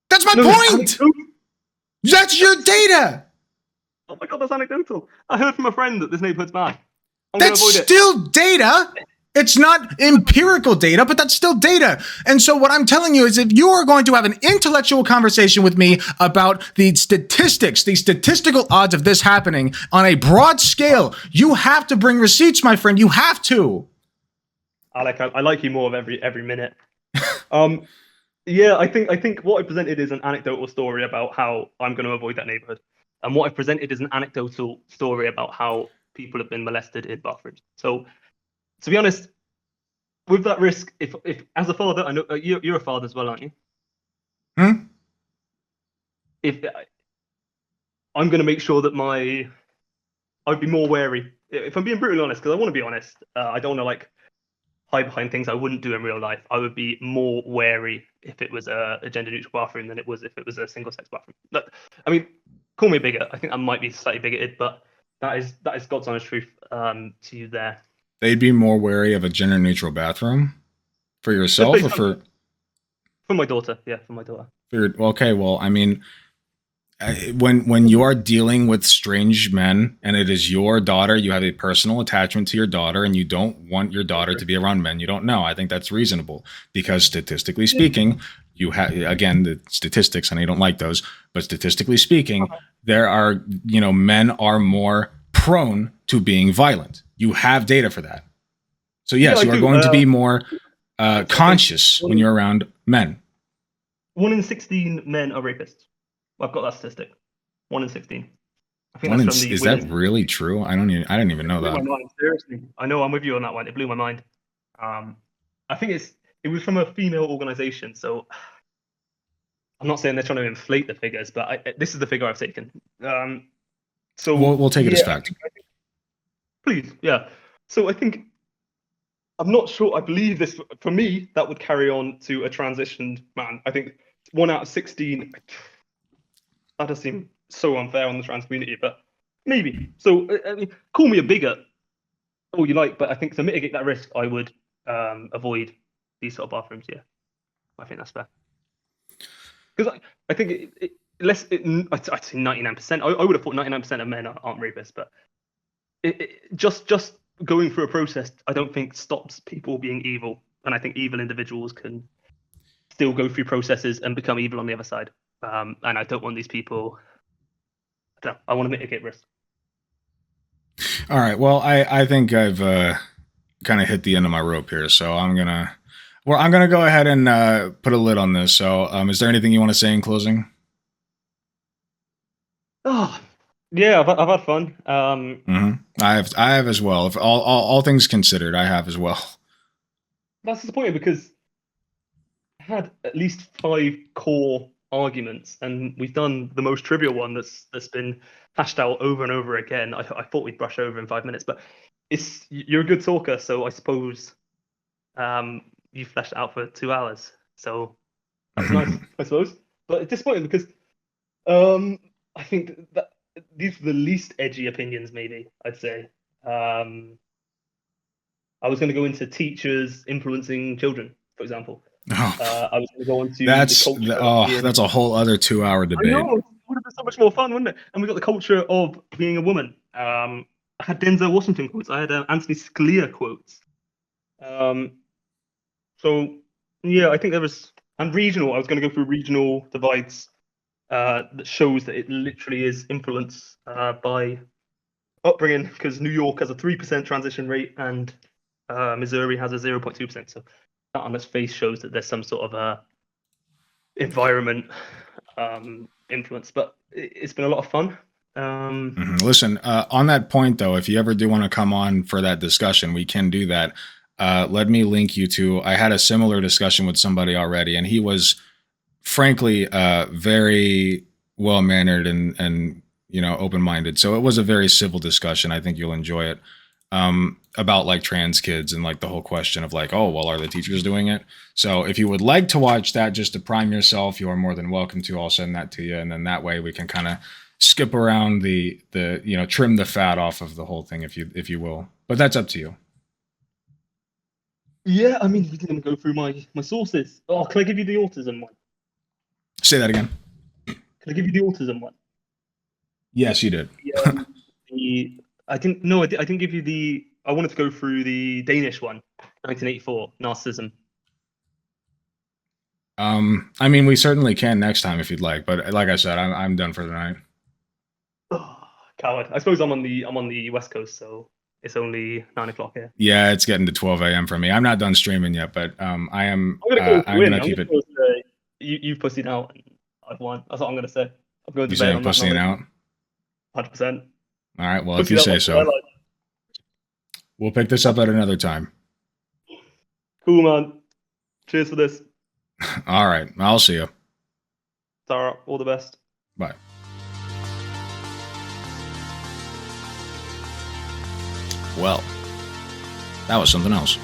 That's my point. That's your data. Oh my God, that's anecdotal. I heard from a friend that this neighborhood's bad. That's still data. It's not empirical data, but that's still data. And so what I'm telling you is, if you are going to have an intellectual conversation with me about the statistics, the statistical odds of this happening on a broad scale, you have to bring receipts, my friend. You have to. Alec, I like you more of every minute. Yeah, I think what I presented is an anecdotal story about how I'm going to avoid that neighborhood. And what I presented is an anecdotal story about how people have been molested in bathrooms. So, to be honest, with that risk, if as a father, I know you're a father as well, aren't you? If I'm going to make sure that I'd be more wary. If I'm being brutally honest, because I want to be honest, I don't want to hide behind things I wouldn't do in real life. I would be more wary if it was a gender neutral bathroom than it was if it was a single sex bathroom. But I mean, call me a bigot. I think I might be slightly bigoted, but that is God's honest truth to you there. They'd be more wary of a gender neutral bathroom for yourself or for my daughter. Yeah, for my daughter. Okay, well, I mean, when you are dealing with strange men and it is your daughter, you have a personal attachment to your daughter and you don't want your daughter to be around men you don't know. I think that's reasonable because statistically speaking, you have, again, the statistics, and I don't like those, but statistically speaking, there are, men are more prone to being violent. You have data for that. So yes, you are going to be more conscious when you're around men. 1 in 16 men are rapists. I've got that statistic. 1 in 16. I think is that really true? I didn't even know that. It blew my mind, seriously. I know, I'm with you on that one. It blew my mind. I think it was from a female organization, so I'm not saying they're trying to inflate the figures, but this is the figure I've taken. So we'll take it as fact. Please, yeah. So I think, I'm not sure. I believe this, for me, that would carry on to a transitioned man. I think 1 out of 16. That does seem so unfair on the trans community, but maybe. So, I mean, call me a bigot, all you like, but I think to mitigate that risk, I would avoid these sort of bathrooms. Yeah, I think that's fair. Because I think I'd say 99%. I would have thought 99% of men aren't rapists, but just going through a process, I don't think stops people being evil, and I think evil individuals can still go through processes and become evil on the other side. And I don't want these people. I want to mitigate risk. All right. Well, I think I've kind of hit the end of my rope here, so I'm gonna go ahead and put a lid on this. So, is there anything you want to say in closing? Oh, yeah, I've had fun. I have as well. If all things considered, I have as well. That's disappointing because I had at least 5 core arguments, and we've done the most trivial one that's been hashed out over and over again. I thought we'd brush over in 5 minutes, but you're a good talker, so I suppose you fleshed it out for 2 hours. So that's nice, I suppose. But it's disappointing because I think that these are the least edgy opinions, maybe, I'd say. I was going to go into teachers influencing children, for example. I was going to go into that's a whole other 2-hour debate. I know, it would have been so much more fun, wouldn't it? And we got the culture of being a woman. I had Denzel Washington quotes. I had Anthony Scalia quotes. So yeah, I think there was, and regional. I was going to go through regional divides that shows that it literally is influenced by upbringing, because New York has a 3% transition rate and Missouri has a 0.2%. So that on its face shows that there's some sort of environment influence. But it's been a lot of fun. Listen, on that point though, if you ever do want to come on for that discussion, we can do that. Let me link you to, I had a similar discussion with somebody already, and he was frankly very well-mannered and open-minded. So it was a very civil discussion. I think you'll enjoy it. About like trans kids and like the whole question of like, oh, well, are the teachers doing it? So if you would like to watch that just to prime yourself, you are more than welcome to. I'll send that to you. And then that way we can kind of skip around the trim the fat off of the whole thing, if you will. But that's up to you. Yeah, I mean, we didn't go through my sources. Oh, can I give you the autism one? Say that again. Can I give you the autism one? Yes, you did. I didn't give you the. I wanted to go through the Danish one, 1984, narcissism. I mean, we certainly can next time if you'd like, but like I said, I'm done for the night. Oh, coward! I suppose I'm on the West Coast, so it's only 9 o'clock here. Yeah, it's getting to 12 a.m. for me. I'm not done streaming yet, but I am. I'm gonna keep it. You've pussied out. And I've won. That's what I'm gonna say. I'm going to you saying pussying out? 100%. All right. Well, if you say so. We'll pick this up at another time. Cool, man. Cheers for this. All right. I'll see you. Tara, all the best. Bye. Well, that was something else.